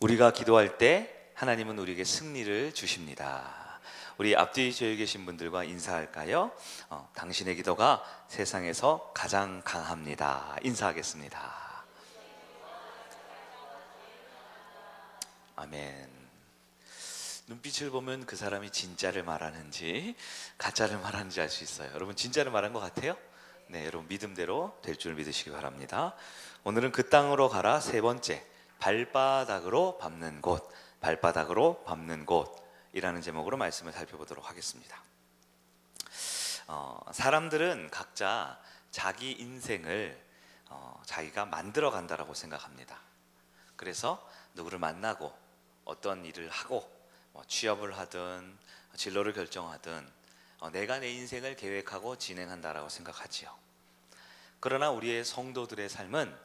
우리가 기도할 때 하나님은 우리에게 승리를 주십니다. 우리 앞뒤 저에 계신 분들과 인사할까요? 당신의 기도가 세상에서 가장 강합니다. 인사하겠습니다. 아멘. 눈빛을 보면 그 사람이 진짜를 말하는지 가짜를 말하는지 알 수 있어요. 여러분 진짜를 말한 것 같아요? 네, 여러분 믿음대로 될 줄 믿으시기 바랍니다. 오늘은 그 땅으로 가라 세 번째, 발바닥으로 밟는 곳, 발바닥으로 밟는 곳이라는 제목으로 말씀을 살펴보도록 하겠습니다. 사람들은 각자 자기 인생을 자기가 만들어 간다라고 생각합니다. 그래서 누구를 만나고 어떤 일을 하고 취업을 하든 진로를 결정하든 내가 내 인생을 계획하고 진행한다라고 생각하지요. 그러나 우리의 성도들의 삶은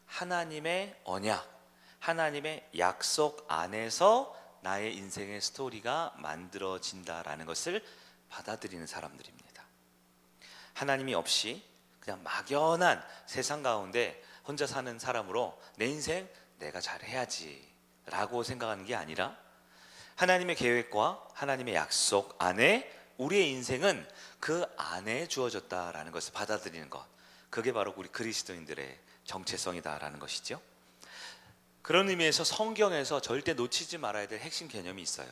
하나님의 언약, 하나님의 약속 안에서 나의 인생의 스토리가 만들어진다라는 것을 받아들이는 사람들입니다. 하나님이 없이 그냥 막연한 세상 가운데 혼자 사는 사람으로 내 인생 내가 잘해야지 라고 생각하는 게 아니라 하나님의 계획과 하나님의 약속 안에 우리의 인생은 그 안에 주어졌다라는 것을 받아들이는 것, 그게 바로 우리 그리스도인들의 정체성이다라는 것이죠. 그런 의미에서 성경에서 절대 놓치지 말아야 될 핵심 개념이 있어요.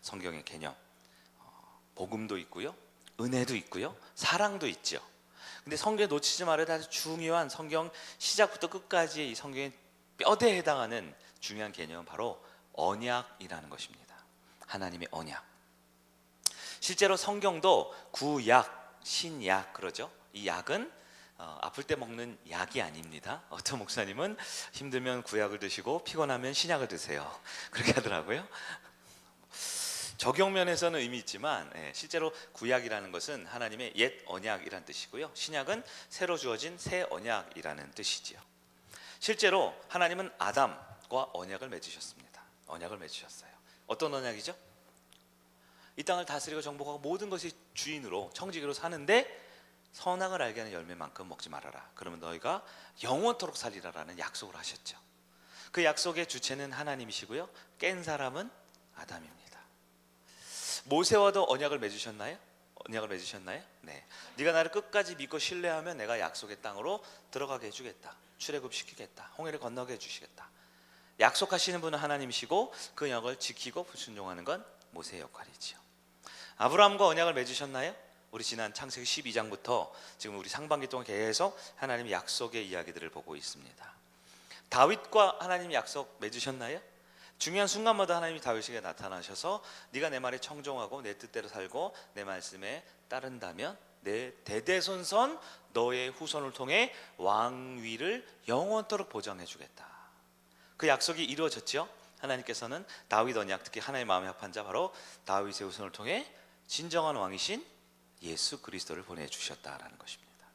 성경의 개념, 복음도 있고요, 은혜도 있고요, 사랑도 있죠. 근데 성경에 놓치지 말아야 될 아주 중요한, 성경 시작부터 끝까지 이 성경의 뼈대에 해당하는 중요한 개념은 바로 언약이라는 것입니다. 하나님의 언약. 실제로 성경도 구약, 신약 그러죠. 이 약은 아플 때 먹는 약이 아닙니다. 어떤 목사님은 힘들면 구약을 드시고 피곤하면 신약을 드세요. 그렇게 하더라고요. 적용면에서는 의미 있지만 실제로 구약이라는 것은 하나님의 옛 언약이라는 뜻이고요, 신약은 새로 주어진 새 언약이라는 뜻이지요. 실제로 하나님은 아담과 언약을 맺으셨습니다. 언약을 맺으셨어요. 어떤 언약이죠? 이 땅을 다스리고 정복하고 모든 것이 주인으로 청지기로 사는데 선악을 알게 하는 열매만큼 먹지 말아라. 그러면 너희가 영원토록 살리라라는 약속을 하셨죠. 그 약속의 주체는 하나님이시고요, 깬 사람은 아담입니다. 모세와도 언약을 맺으셨나요? 언약을 맺으셨나요? 네. 네가 나를 끝까지 믿고 신뢰하면 내가 약속의 땅으로 들어가게 해주겠다. 출애굽시키겠다. 홍해를 건너게 해주시겠다. 약속하시는 분은 하나님이시고 그 언약을 지키고 순종하는 건 모세의 역할이지요. 아브라함과 언약을 맺으셨나요? 우리 지난 창세기 12장부터 지금 우리 상반기 동안 계속 하나님의 약속의 이야기들을 보고 있습니다. 다윗과 하나님 약속 맺으셨나요? 중요한 순간마다 하나님이 다윗에게 나타나셔서 네가 내 말에 청종하고 내 뜻대로 살고 내 말씀에 따른다면 내 대대손손 너의 후손을 통해 왕위를 영원토록 보장해 주겠다. 그 약속이 이루어졌죠. 하나님께서는 다윗 언약, 특히 하나님의 마음에 합한 자 바로 다윗의 후손을 통해 진정한 왕이신 예수 그리스도를 보내주셨다라는 것입니다.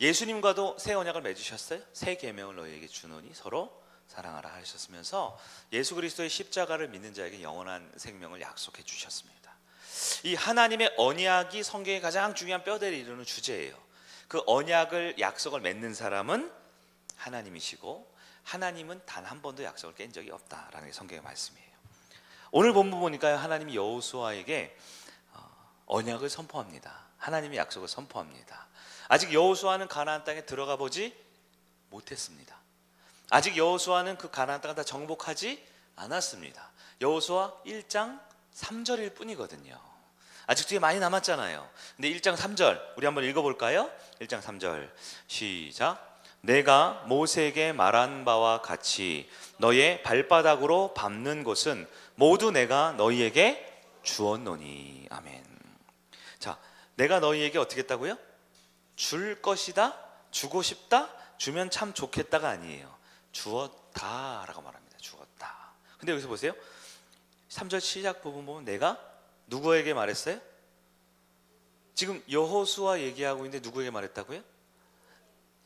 예수님과도 새 언약을 맺으셨어요. 새 계명을 너희에게 주노니 서로 사랑하라 하셨으면서 예수 그리스도의 십자가를 믿는 자에게 영원한 생명을 약속해 주셨습니다. 이 하나님의 언약이 성경의 가장 중요한 뼈대를 이루는 주제예요. 그 언약을, 약속을 맺는 사람은 하나님이시고 하나님은 단 한 번도 약속을 깬 적이 없다라는 게 성경의 말씀이에요. 오늘 본문 보니까 하나님이 여호수아에게 언약을 선포합니다. 하나님의 약속을 선포합니다. 아직 여호수아는 가나안 땅에 들어가 보지 못했습니다. 아직 여호수아는 그 가나안 땅을 다 정복하지 않았습니다. 여호수아 1장 3절일 뿐이거든요. 아직 뒤에 많이 남았잖아요. 근데 1장 3절 우리 한번 읽어볼까요? 1장 3절 시작. 내가 모세에게 말한 바와 같이 너의 발바닥으로 밟는 곳은 모두 내가 너희에게 주었노니. 아멘. 자, 내가 너희에게 어떻게 했다고요? 줄 것이다, 주고 싶다, 주면 참 좋겠다가 아니에요. 주었다라고 말합니다. 주었다. 근데 여기서 보세요. 3절 시작 부분 보면 내가 누구에게 말했어요? 지금 여호수아 얘기하고 있는데 누구에게 말했다고요?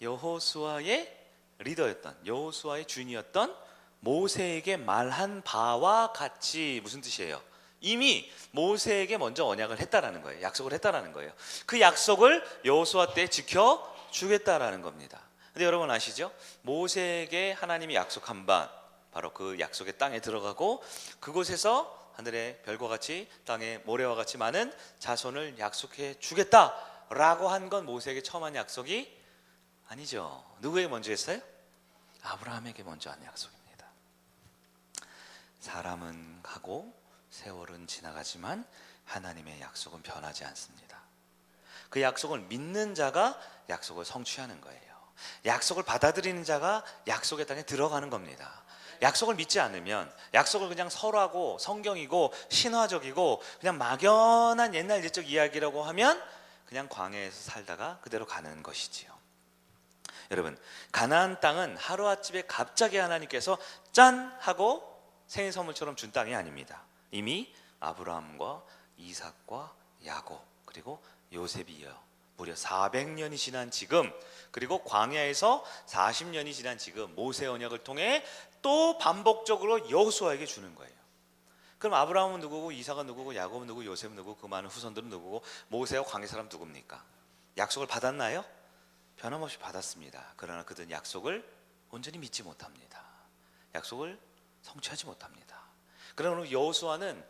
여호수아의 리더였던, 여호수아의 주인이었던 모세에게 말한 바와 같이. 무슨 뜻이에요? 이미 모세에게 먼저 언약을 했다라는 거예요. 약속을 했다라는 거예요. 그 약속을 여호수아 때 지켜주겠다라는 겁니다. 근데 여러분 아시죠? 모세에게 하나님이 약속한 바 바로 그 약속의 땅에 들어가고 그곳에서 하늘의 별과 같이 땅의 모래와 같이 많은 자손을 약속해 주겠다라고 한 건 모세에게 처음 한 약속이 아니죠. 누구에게 먼저 했어요? 아브라함에게 먼저 한 약속입니다. 사람은 가고 세월은 지나가지만 하나님의 약속은 변하지 않습니다. 그 약속을 믿는 자가 약속을 성취하는 거예요. 약속을 받아들이는 자가 약속의 땅에 들어가는 겁니다. 약속을 믿지 않으면, 약속을 그냥 설하고 성경이고 신화적이고 그냥 막연한 옛날 옛적 이야기라고 하면 그냥 광야에서 살다가 그대로 가는 것이지요. 여러분, 가나안 땅은 하루아침에 갑자기 하나님께서 짠 하고 생일 선물처럼 준 땅이 아닙니다. 이미 아브라함과 이삭과 야곱 그리고 요셉이요, 무려 400년이 지난 지금, 그리고 광야에서 40년이 지난 지금 모세 언약을 통해 또 반복적으로 여호수아에게 주는 거예요. 그럼 아브라함은 누구고, 이삭은 누구고, 야곱은 누구고, 요셉은 누구고, 그 많은 후손들은 누구고, 모세와 광야 사람 누굽니까? 약속을 받았나요? 변함없이 받았습니다. 그러나 그들은 약속을 온전히 믿지 못합니다. 약속을 성취하지 못합니다. 그러나 여호수아는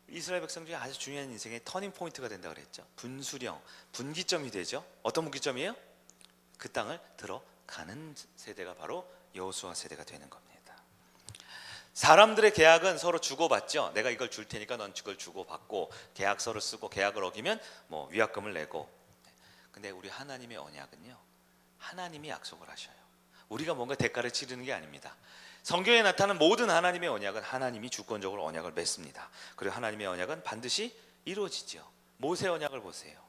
이스라엘 백성 중에 아주 중요한 인생의 터닝 포인트가 된다고 그랬죠. 분수령, 분기점이 되죠. 어떤 분기점이에요? 그 땅을 들어가는 세대가 바로 여호수아 세대가 되는 겁니다. 사람들의 계약은 서로 주고받죠. 내가 이걸 줄 테니까 넌 그걸 주고받고, 계약서를 쓰고 계약을 어기면 뭐 위약금을 내고. 근데 우리 하나님의 언약은요, 하나님이 약속을 하셔요. 우리가 뭔가 대가를 치르는 게 아닙니다. 성경에 나타나는 모든 하나님의 언약은 하나님이 주권적으로 언약을 맺습니다. 그리고 하나님의 언약은 반드시 이루어지죠. 모세 언약을 보세요.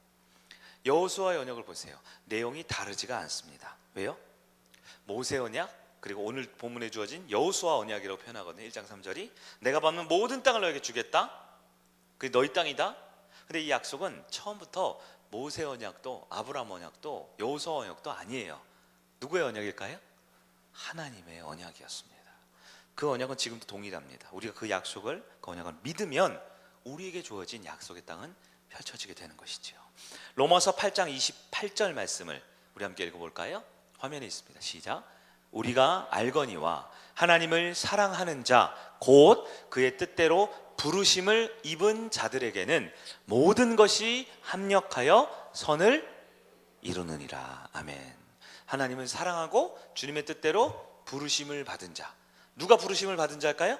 여호수아의 언약을 보세요. 내용이 다르지가 않습니다. 왜요? 모세 언약, 그리고 오늘 본문에 주어진 여호수아 언약이라고 표현하거든요. 1장 3절이 내가 받는 모든 땅을 너에게 주겠다. 그게 너희 땅이다. 근데 이 약속은 처음부터 모세 언약도 아브라함 언약도 여호수아 언약도 아니에요. 누구의 언약일까요? 하나님의 언약이었습니다. 그 언약은 지금도 동일합니다. 우리가 그 약속을, 그 언약을 믿으면 우리에게 주어진 약속의 땅은 펼쳐지게 되는 것이죠. 로마서 8장 28절 말씀을 우리 함께 읽어볼까요? 화면에 있습니다. 시작. 우리가 알거니와 하나님을 사랑하는 자 곧 그의 뜻대로 부르심을 입은 자들에게는 모든 것이 합력하여 선을 이루느니라. 아멘. 하나님을 사랑하고 주님의 뜻대로 부르심을 받은 자. 누가 부르심을 받은 자일까요?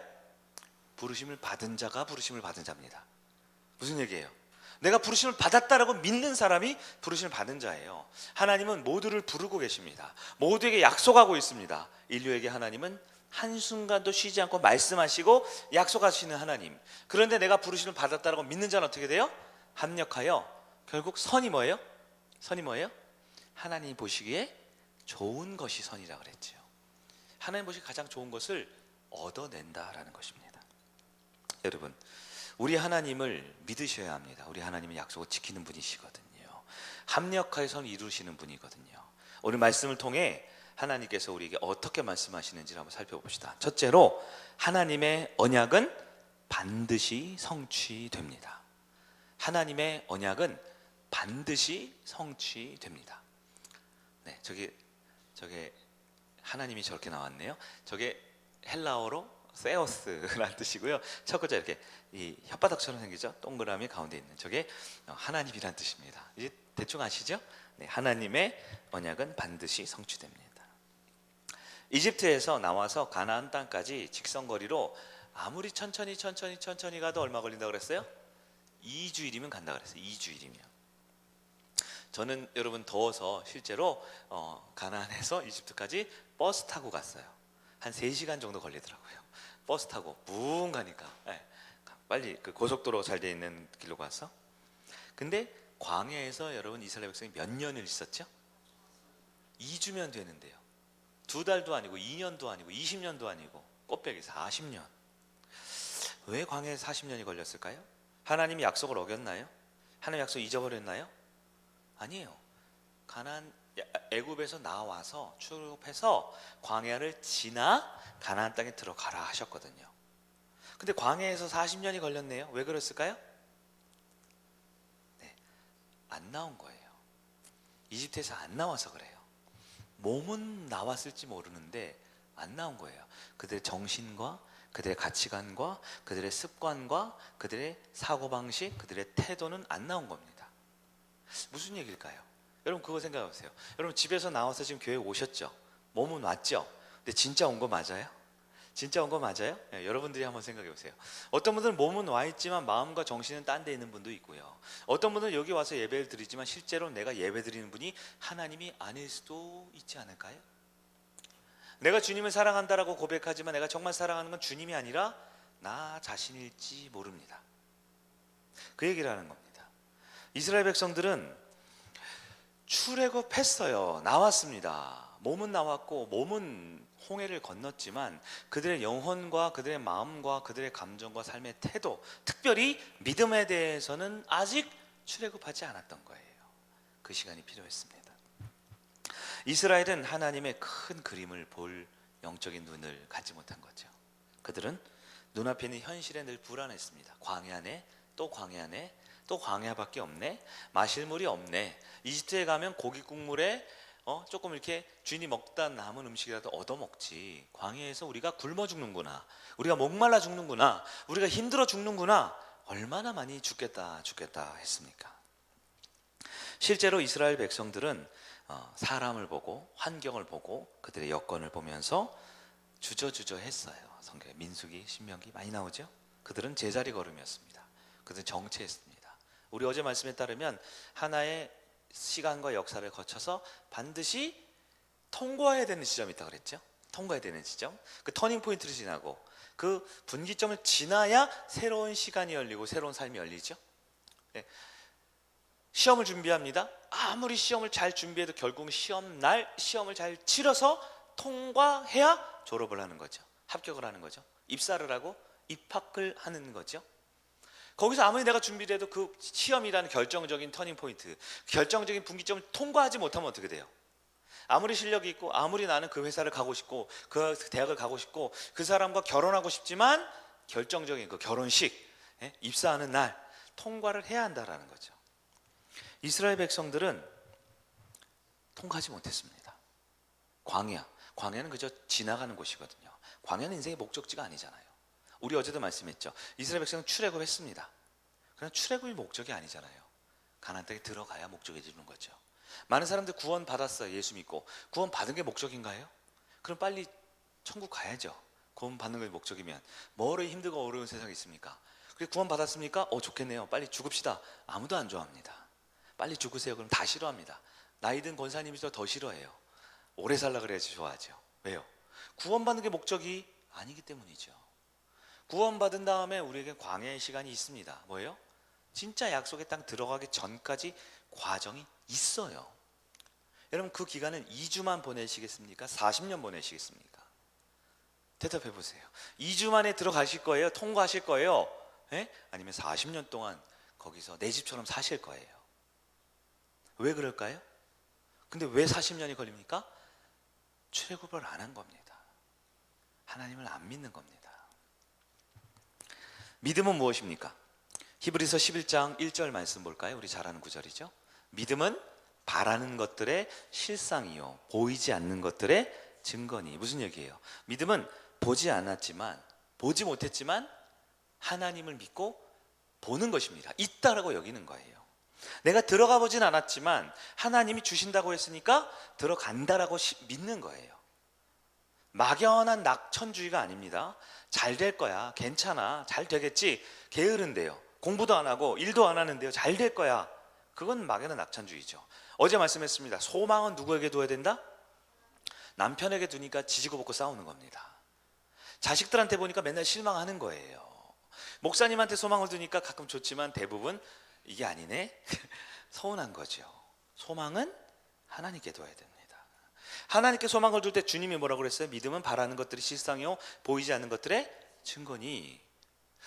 부르심을 받은 자가 부르심을 받은 자입니다. 무슨 얘기예요? 내가 부르심을 받았다라고 믿는 사람이 부르심을 받은 자예요. 하나님은 모두를 부르고 계십니다. 모두에게 약속하고 있습니다. 인류에게 하나님은 한순간도 쉬지 않고 말씀하시고 약속하시는 하나님. 그런데 내가 부르심을 받았다라고 믿는 자는 어떻게 돼요? 합력하여 결국 선이 뭐예요? 선이 뭐예요? 하나님이 보시기에 좋은 것이 선이라 그랬죠. 하나님 보시기에 가장 좋은 것을 얻어낸다라는 것입니다. 여러분, 우리 하나님을 믿으셔야 합니다. 우리 하나님은 약속을 지키는 분이시거든요. 합력하여 선을 이루시는 분이거든요. 오늘 말씀을 통해 하나님께서 우리에게 어떻게 말씀하시는지를 한번 살펴봅시다. 첫째로, 하나님의 언약은 반드시 성취됩니다. 하나님의 언약은 반드시 성취됩니다. 네, 저게 하나님이 저렇게 나왔네요. 저게 헬라어로 세오스라는 뜻이고요. 첫 글자 이렇게 이 혓바닥처럼 생기죠. 동그라미 가운데 있는 저게 하나님이란 뜻입니다. 이제 대충 아시죠? 네, 하나님의 언약은 반드시 성취됩니다. 이집트에서 나와서 가나안 땅까지 직선거리로 아무리 천천히 가도 얼마 걸린다고 그랬어요? 2주일이면 간다 그랬어요. 2주일이면. 저는 여러분 더워서 실제로 가나안에서 이집트까지 버스 타고 갔어요. 한 3시간 정도 걸리더라고요. 버스 타고 뭉 가니까. 네. 빨리 그 고속도로 잘 돼 있는 길로 가서. 근데 광야에서 여러분 이스라엘 백성이 몇 년을 있었죠? 2주면 되는데요. 2달도 아니고 2년도 아니고 20년도 아니고 꽃배기 40년. 왜 광야에 40년이 걸렸을까요? 하나님이 약속을 어겼나요? 하나님 약속 잊어버렸나요? 아니에요. 가나안 애굽에서 나와서 출애굽해서 광야를 지나 가나안 땅에 들어가라 하셨거든요. 근데 광야에서 40년이 걸렸네요. 왜 그랬을까요? 네, 안 나온 거예요. 이집트에서 안 나와서 그래요. 몸은 나왔을지 모르는데 안 나온 거예요. 그들의 정신과 그들의 가치관과 그들의 습관과 그들의 사고방식, 그들의 태도는 안 나온 겁니다. 무슨 얘기일까요? 여러분 그거 생각해 보세요. 여러분 집에서 나와서 지금 교회 오셨죠? 몸은 왔죠? 근데 진짜 온 거 맞아요? 진짜 온 거 맞아요? 네, 여러분들이 한번 생각해 보세요. 어떤 분들은 몸은 와 있지만 마음과 정신은 딴 데 있는 분도 있고요. 어떤 분들은 여기 와서 예배를 드리지만 실제로 내가 예배 드리는 분이 하나님이 아닐 수도 있지 않을까요? 내가 주님을 사랑한다라고 고백하지만 내가 정말 사랑하는 건 주님이 아니라 나 자신일지 모릅니다. 그 얘기를 하는 겁니다. 이스라엘 백성들은 출애굽했어요. 나왔습니다. 몸은 나왔고 몸은 홍해를 건넜지만 그들의 영혼과 그들의 마음과 그들의 감정과 삶의 태도, 특별히 믿음에 대해서는 아직 출애굽하지 않았던 거예요. 그 시간이 필요했습니다. 이스라엘은 하나님의 큰 그림을 볼 영적인 눈을 갖지 못한 거죠. 그들은 눈앞에 있는 현실에 늘 불안했습니다. 광야네, 또 광야네, 또 광야밖에 없네, 마실 물이 없네, 이집트에 가면 고기 국물에 조금 이렇게 주인이 먹다 남은 음식이라도 얻어먹지, 광야에서 우리가 굶어 죽는구나, 우리가 목말라 죽는구나, 우리가 힘들어 죽는구나, 얼마나 많이 죽겠다 했습니까? 실제로 이스라엘 백성들은 사람을 보고 환경을 보고 그들의 여건을 보면서 주저했어요. 성경에 민수기, 신명기 많이 나오죠. 그들은 제자리 걸음이었습니다. 그들은 정체했습니다. 우리 어제 말씀에 따르면 하나의 시간과 역사를 거쳐서 반드시 통과해야 되는 지점이 있다고 그랬죠. 통과해야 되는 지점, 그 터닝 포인트를 지나고 그 분기점을 지나야 새로운 시간이 열리고 새로운 삶이 열리죠. 네. 시험을 준비합니다. 아무리 시험을 잘 준비해도 결국 시험 날 시험을 잘 치러서 통과해야 졸업을 하는 거죠. 합격을 하는 거죠. 입사를 하고 입학을 하는 거죠. 거기서 아무리 내가 준비를 해도 그 시험이라는 결정적인 터닝 포인트, 결정적인 분기점을 통과하지 못하면 어떻게 돼요? 아무리 실력이 있고 아무리 나는 그 회사를 가고 싶고 그 대학을 가고 싶고 그 사람과 결혼하고 싶지만 결정적인 그 결혼식, 입사하는 날 통과를 해야 한다라는 거죠. 이스라엘 백성들은 통과하지 못했습니다. 광야는 그저 지나가는 곳이거든요. 광야는 인생의 목적지가 아니잖아요. 우리 어제도 말씀했죠. 이스라엘 백성은 출애굽했습니다. 그러나 출애굽이 목적이 아니잖아요. 가나안 땅에 들어가야 목적이 이루는 거죠. 많은 사람들 구원 받았어요. 예수 믿고. 구원 받은 게 목적인가요? 그럼 빨리 천국 가야죠. 구원 받는 게 목적이면 뭐로 힘들고 어려운 세상이 있습니까? 그래 구원 받았습니까? 좋겠네요. 빨리 죽읍시다. 아무도 안 좋아합니다. 빨리 죽으세요. 그럼 다 싫어합니다. 나이 든 권사님이 더 싫어해요. 오래 살라 그래야지 좋아하죠. 왜요? 구원받는 게 목적이 아니기 때문이죠. 구원받은 다음에 우리에게 광야의 시간이 있습니다. 뭐예요? 진짜 약속의 땅 들어가기 전까지 과정이 있어요. 여러분 그 기간은 2주만 보내시겠습니까? 40년 보내시겠습니까? 대답해 보세요. 2주 만에 들어가실 거예요? 통과하실 거예요? 아니면 40년 동안 거기서 내 집처럼 사실 거예요? 왜 그럴까요? 근데 왜 40년이 걸립니까? 출애굽을 안 한 겁니다. 하나님을 안 믿는 겁니다. 믿음은 무엇입니까? 히브리서 11장 1절 말씀 볼까요? 우리 잘 아는 구절이죠. 믿음은 바라는 것들의 실상이요 보이지 않는 것들의 증거니. 무슨 얘기예요? 믿음은 보지 못했지만 하나님을 믿고 보는 것입니다. 있다라고 여기는 거예요. 내가 들어가 보진 않았지만 하나님이 주신다고 했으니까 들어간다라고 믿는 거예요. 막연한 낙천주의가 아닙니다. 잘 될 거야, 괜찮아, 잘 되겠지, 게으른데요, 공부도 안 하고 일도 안 하는데요, 잘 될 거야. 그건 막연한 낙천주의죠. 어제 말씀했습니다. 소망은 누구에게 둬야 된다? 남편에게 두니까 지지고 볶고 싸우는 겁니다. 자식들한테 보니까 맨날 실망하는 거예요. 목사님한테 소망을 두니까 가끔 좋지만 대부분 이게 아니네 서운한 거죠. 소망은 하나님께 둬야 됩니다. 하나님께 소망을 둘 때 주님이 뭐라고 그랬어요? 믿음은 바라는 것들이 실상이요 보이지 않는 것들의 증거니.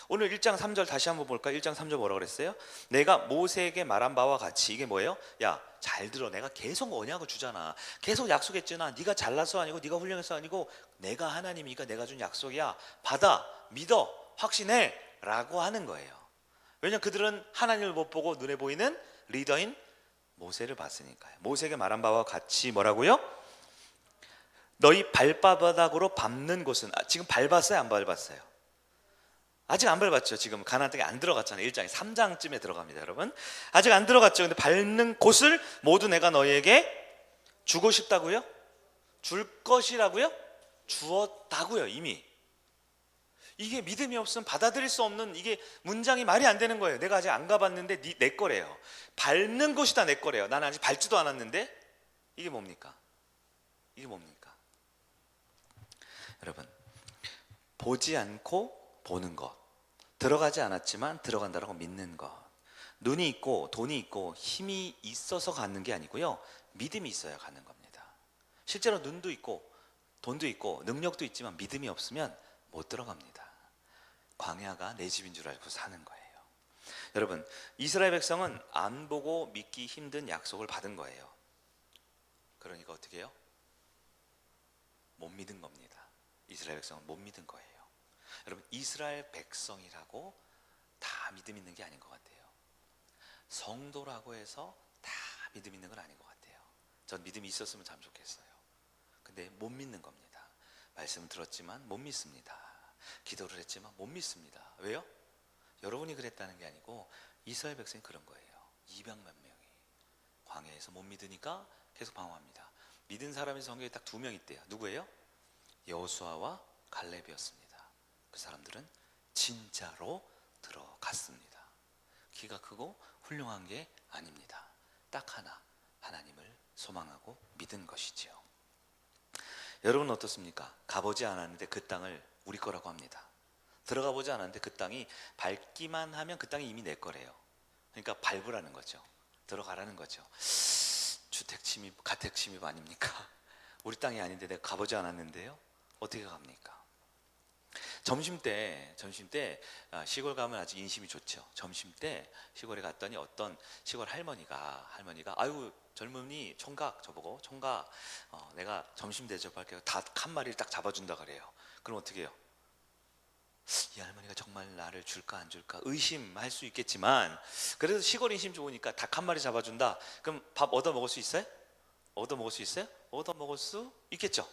오늘 1장 3절 다시 한번 볼까요? 1장 3절 뭐라고 그랬어요? 내가 모세에게 말한 바와 같이. 이게 뭐예요? 야, 잘 들어. 내가 계속 언약을 주잖아. 계속 약속했잖아. 네가 잘나서 아니고 네가 훌륭해서 아니고 내가 하나님이니까 내가 준 약속이야. 받아, 믿어, 확신해 라고 하는 거예요. 왜냐하면 그들은 하나님을 못 보고 눈에 보이는 리더인 모세를 봤으니까요. 모세에게 말한 바와 같이 뭐라고요? 너희 발바닥으로 밟는 곳은 지금 밟았어요? 안 밟았어요? 아직 안 밟았죠. 지금 가나안 땅에 안 들어갔잖아요. 1장 3장쯤에 들어갑니다, 여러분. 아직 안 들어갔죠. 근데 밟는 곳을 모두 내가 너희에게 주고 싶다고요? 줄 것이라고요? 주었다고요, 이미. 이게 믿음이 없으면 받아들일 수 없는, 이게 문장이 말이 안 되는 거예요. 내가 아직 안 가봤는데 내 거래요. 밟는 곳이 다 내 거래요. 나는 아직 밟지도 않았는데. 이게 뭡니까? 이게 뭡니까? 여러분, 보지 않고 보는 것, 들어가지 않았지만 들어간다라고 믿는 것, 눈이 있고 돈이 있고 힘이 있어서 가는 게 아니고요, 믿음이 있어야 가는 겁니다. 실제로 눈도 있고 돈도 있고 능력도 있지만 믿음이 없으면 못 들어갑니다. 광야가 내 집인 줄 알고 사는 거예요. 여러분, 이스라엘 백성은 안 보고 믿기 힘든 약속을 받은 거예요. 그러니까 어떻게 해요? 못 믿은 겁니다. 이스라엘 백성은 못 믿은 거예요. 여러분, 이스라엘 백성이라고 다 믿음 있는 게 아닌 것 같아요. 성도라고 해서 다 믿음 있는 건 아닌 것 같아요. 전 믿음이 있었으면 참 좋겠어요. 근데 못 믿는 겁니다. 말씀을 들었지만 못 믿습니다. 기도를 했지만 못 믿습니다. 왜요? 여러분이 그랬다는 게 아니고 이스라엘 백성이 그런 거예요. 200만 명이 광야에서 못 믿으니까 계속 방황합니다. 믿은 사람이 성경에 딱 2명 있대요. 누구예요? 여호수아와 갈렙이었습니다. 그 사람들은 진짜로 들어갔습니다. 키가 크고 훌륭한 게 아닙니다. 딱 하나, 하나님을 소망하고 믿은 것이지요. 여러분은 어떻습니까? 가보지 않았는데 그 땅을 우리 거라고 합니다. 들어가 보지 않았는데 그 땅이 밟기만 하면 그 땅이 이미 내 거래요. 그러니까 밟으라는 거죠. 들어가라는 거죠. 주택 침입, 가택 침입 아닙니까? 우리 땅이 아닌데 내가 가보지 않았는데요, 어떻게 갑니까? 점심 때 시골 가면 아직 인심이 좋죠. 점심 때 시골에 갔더니 어떤 시골 할머니가 아유 젊은이 총각, 저보고 총각, 내가 점심 대접할게요. 닭 한 마리를 딱 잡아준다 그래요. 그럼 어떻게 해요? 이 할머니가 정말 나를 줄까 안 줄까 의심할 수 있겠지만, 그래도 시골 인심 좋으니까 닭 한 마리 잡아준다. 그럼 밥 얻어 먹을 수 있어요? 얻어 먹을 수 있어요? 얻어 먹을 수 있겠죠.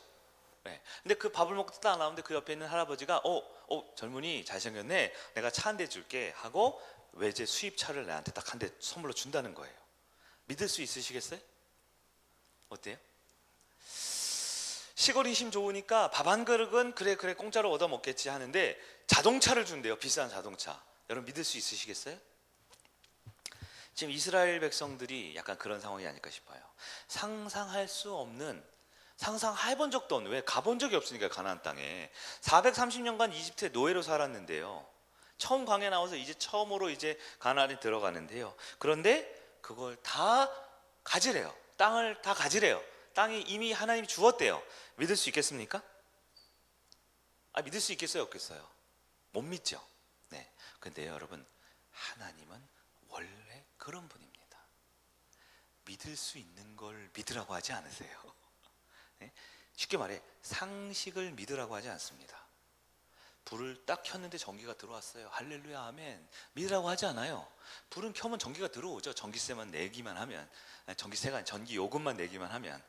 네. 근데 그 밥을 먹고 딱 나오는데 그 옆에 있는 할아버지가 젊은이 잘생겼네, 내가 차 한 대 줄게 하고 외제 수입차를 나한테 딱 한 대 선물로 준다는 거예요. 믿을 수 있으시겠어요? 어때요? 시골 인심 좋으니까 밥 한 그릇은 그래 공짜로 얻어 먹겠지 하는데 자동차를 준대요. 비싼 자동차. 여러분 믿을 수 있으시겠어요? 지금 이스라엘 백성들이 약간 그런 상황이 아닐까 싶어요. 상상할 수 없는, 상상해본 적도 없는, 왜 가본 적이 없으니까 가나안 땅에 430년간 이집트에 노예로 살았는데요, 처음 광야 나와서 이제 처음으로 이제 가나안에 들어가는데요, 그런데 그걸 다 가지래요. 땅을 다 가지래요. 땅이 이미 하나님이 주었대요. 믿을 수 있겠습니까? 믿을 수 있겠어요, 없겠어요? 못 믿죠. 네. 근데 여러분, 하나님은 원래 그런 분입니다. 믿을 수 있는 걸 믿으라고 하지 않으세요. 네? 쉽게 말해 상식을 믿으라고 하지 않습니다. 불을 딱 켰는데 전기가 들어왔어요. 할렐루야 아멘. 믿으라고 하지 않아요. 불은 켜면 전기가 들어오죠. 전기세만 내기만 하면, 전기세가 아니라 전기 요금만 내기만 하면.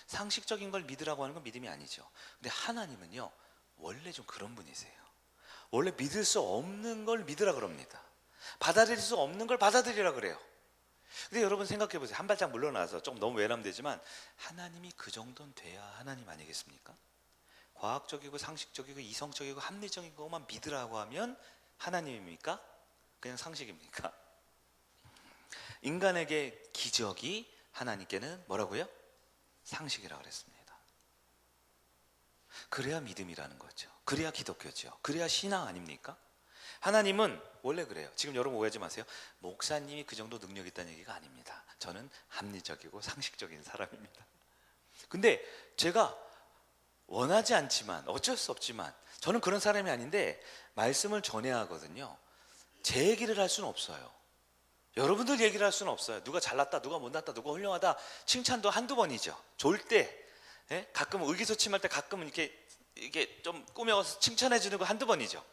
상식적인 걸 믿으라고 하는 건 믿음이 아니죠. 근데 하나님은요, 원래 좀 그런 분이세요. 원래 믿을 수 없는 걸 믿으라 그럽니다. 받아들일 수 없는 걸 받아들이라 그래요. 근데 여러분 생각해 보세요. 한 발짝 물러나서 좀 너무 외람되지만 하나님이 그 정도는 돼야 하나님 아니겠습니까? 과학적이고 상식적이고 이성적이고 합리적인 것만 믿으라고 하면 하나님입니까? 그냥 상식입니까? 인간에게 기적이 하나님께는 뭐라고요? 상식이라고 그랬습니다. 그래야 믿음이라는 거죠. 그래야 기독교죠. 그래야 신앙 아닙니까? 하나님은 원래 그래요. 지금 여러분 오해하지 마세요. 목사님이 그 정도 능력 있다는 얘기가 아닙니다. 저는 합리적이고 상식적인 사람입니다. 근데 제가 원하지 않지만 어쩔 수 없지만 저는 그런 사람이 아닌데 말씀을 전해야 하거든요. 제 얘기를 할 수는 없어요. 여러분들 얘기를 할 수는 없어요. 누가 잘났다, 누가 못났다, 누가 훌륭하다 칭찬도 한두 번이죠. 좋을 때, 가끔 의기소침할 때 가끔은 이게 좀 꾸며서 칭찬해 주는 거 한두 번이죠.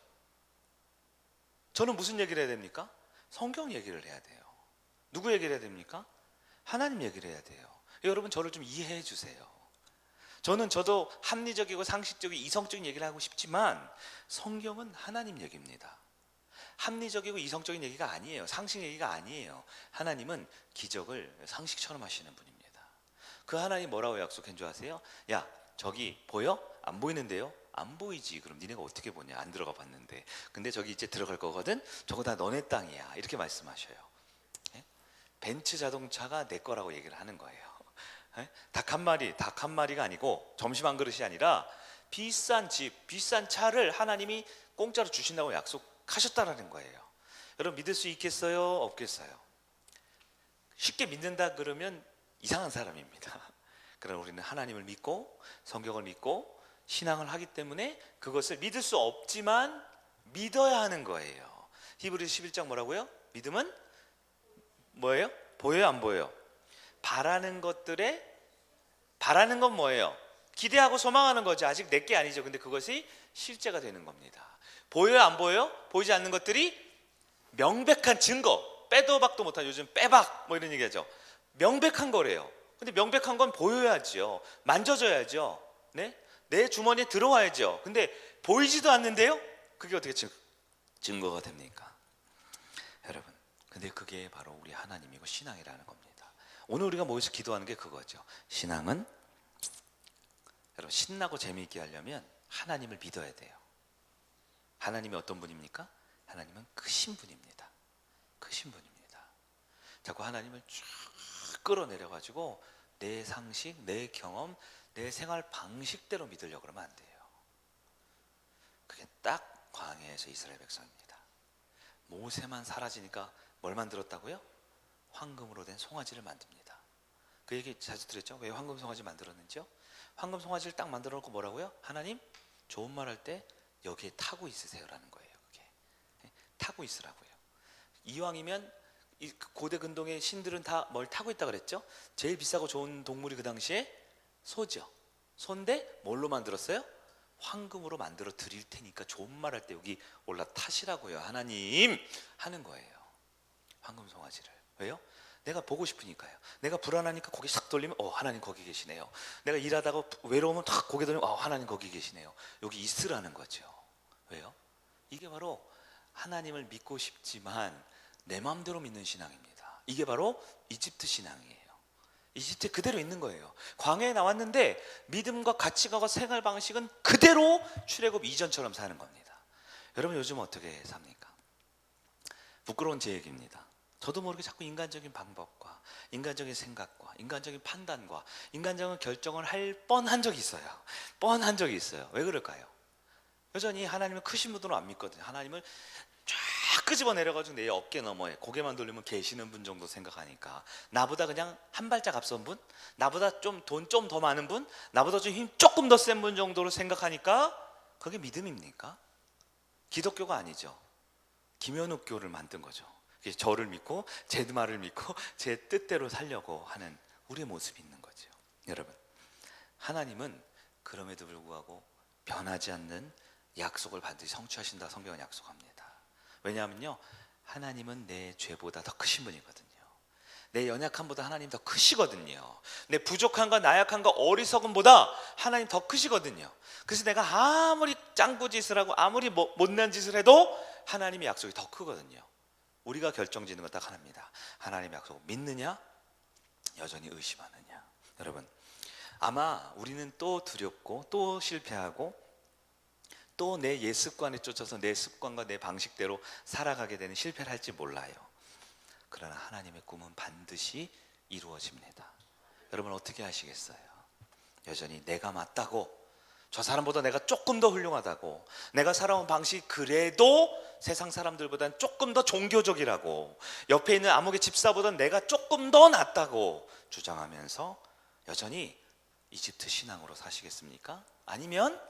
저는 무슨 얘기를 해야 됩니까? 성경 얘기를 해야 돼요. 누구 얘기를 해야 됩니까? 하나님 얘기를 해야 돼요. 여러분 저를 좀 이해해 주세요. 저도 합리적이고 상식적이고 이성적인 얘기를 하고 싶지만 성경은 하나님 얘기입니다. 합리적이고 이성적인 얘기가 아니에요. 상식 얘기가 아니에요. 하나님은 기적을 상식처럼 하시는 분입니다. 그 하나님 뭐라고 약속한 줄 아세요? 야, 저기 보여? 안 보이는데요? 안 보이지. 그럼 니네가 어떻게 보냐? 안 들어가 봤는데. 근데 저기 이제 들어갈 거거든. 저거 다 너네 땅이야. 이렇게 말씀하셔요. 예? 벤츠 자동차가 내 거라고 얘기를 하는 거예요. 예? 닭 한 마리가 아니고 점심 한 그릇이 아니라 비싼 집, 비싼 차를 하나님이 공짜로 주신다고 약속하셨다라는 거예요. 여러분 믿을 수 있겠어요? 없겠어요? 쉽게 믿는다 그러면 이상한 사람입니다. 그러나 우리는 하나님을 믿고 성경을 믿고 신앙을 하기 때문에 그것을 믿을 수 없지만 믿어야 하는 거예요. 히브리서 11장 뭐라고요? 믿음은 뭐예요? 보여요, 안 보여요? 바라는 건 뭐예요? 기대하고 소망하는 거죠. 아직 내게 아니죠. 근데 그것이 실제가 되는 겁니다. 보여요, 안 보여요? 보이지 않는 것들이 명백한 증거, 빼도 박도 못한, 요즘 빼박 뭐 이런 얘기하죠. 명백한 거래요. 근데 명백한 건 보여야죠. 만져져야죠. 네? 내 주머니에 들어와야죠. 근데 보이지도 않는데요? 그게 어떻게 증거가 됩니까? 여러분, 근데 그게 바로 우리 하나님이고 신앙이라는 겁니다. 오늘 우리가 모여서 기도하는 게 그거죠. 신앙은 여러분 신나고 재미있게 하려면 하나님을 믿어야 돼요. 하나님이 어떤 분입니까? 하나님은 크신 분입니다. 크신 분입니다. 자꾸 하나님을 쫙 끌어내려가지고 내 상식, 내 경험, 내 생활 방식대로 믿으려고 그러면 안 돼요. 그게 딱 광야에서 이스라엘 백성입니다. 모세만 사라지니까 뭘 만들었다고요? 황금으로 된 송아지를 만듭니다. 그 얘기 자주 들었죠? 왜 황금 송아지 만들었는지요? 황금 송아지를 딱 만들어 놓고 뭐라고요? 하나님 좋은 말 할 때 여기에 타고 있으세요라는 거예요. 그게 타고 있으라고요. 이왕이면 고대 근동의 신들은 다 뭘 타고 있다 그랬죠? 제일 비싸고 좋은 동물이 그 당시에 소죠. 소인데 뭘로 만들었어요? 황금으로 만들어 드릴 테니까 좋은 말 할 때 여기 올라타시라고요. 하나님 하는 거예요. 황금 송아지를. 왜요? 내가 보고 싶으니까요. 내가 불안하니까 고개 싹 돌리면 하나님 거기 계시네요. 내가 일하다가 외로우면 탁 고개 돌리면 하나님 거기 계시네요. 여기 있으라는 거죠. 왜요? 이게 바로 하나님을 믿고 싶지만 내 마음대로 믿는 신앙입니다. 이게 바로 이집트 신앙이에요. 이집트에 그대로 있는 거예요. 광야에 나왔는데 믿음과 가치관과 생활 방식은 그대로 출애굽 이전처럼 사는 겁니다. 여러분 요즘 어떻게 삽니까? 부끄러운 제 얘기입니다. 저도 모르게 자꾸 인간적인 방법과 인간적인 생각과 인간적인 판단과 인간적인 결정을 할 뻔한 적이 있어요. 뻔한 적이 있어요. 왜 그럴까요? 여전히 하나님을 크신 분으로 안 믿거든요. 하나님을 쫙 끄집어 내려가지고 내 어깨 너머에 고개만 돌리면 계시는 분 정도 생각하니까 나보다 그냥 한 발짝 앞선 분, 나보다 좀 돈 좀 더 많은 분, 나보다 좀 힘 조금 더 센 분 정도로 생각하니까 그게 믿음입니까? 기독교가 아니죠. 김현욱교를 만든 거죠. 저를 믿고 제 말을 믿고 제 뜻대로 살려고 하는 우리의 모습이 있는 거죠. 여러분, 하나님은 그럼에도 불구하고 변하지 않는 약속을 반드시 성취하신다 성경은 약속합니다. 왜냐하면요, 하나님은 내 죄보다 더 크신 분이거든요. 내 연약함보다 하나님 더 크시거든요. 내 부족함과 나약함과 어리석음보다 하나님 더 크시거든요. 그래서 내가 아무리 짱구짓을 하고 아무리 못난 짓을 해도 하나님의 약속이 더 크거든요. 우리가 결정짓는 건 딱 하나입니다. 하나님의 약속 믿느냐, 여전히 의심하느냐. 여러분, 아마 우리는 또 두렵고 또 실패하고 또 내 옛 습관에 쫓아서 내 습관과 내 방식대로 살아가게 되는 실패를 할지 몰라요. 그러나 하나님의 꿈은 반드시 이루어집니다. 여러분 어떻게 하시겠어요? 여전히 내가 맞다고, 저 사람보다 내가 조금 더 훌륭하다고, 내가 살아온 방식이 그래도 세상 사람들보다는 조금 더 종교적이라고, 옆에 있는 아무개 집사보다는 내가 조금 더 낫다고 주장하면서 여전히 이집트 신앙으로 사시겠습니까? 아니면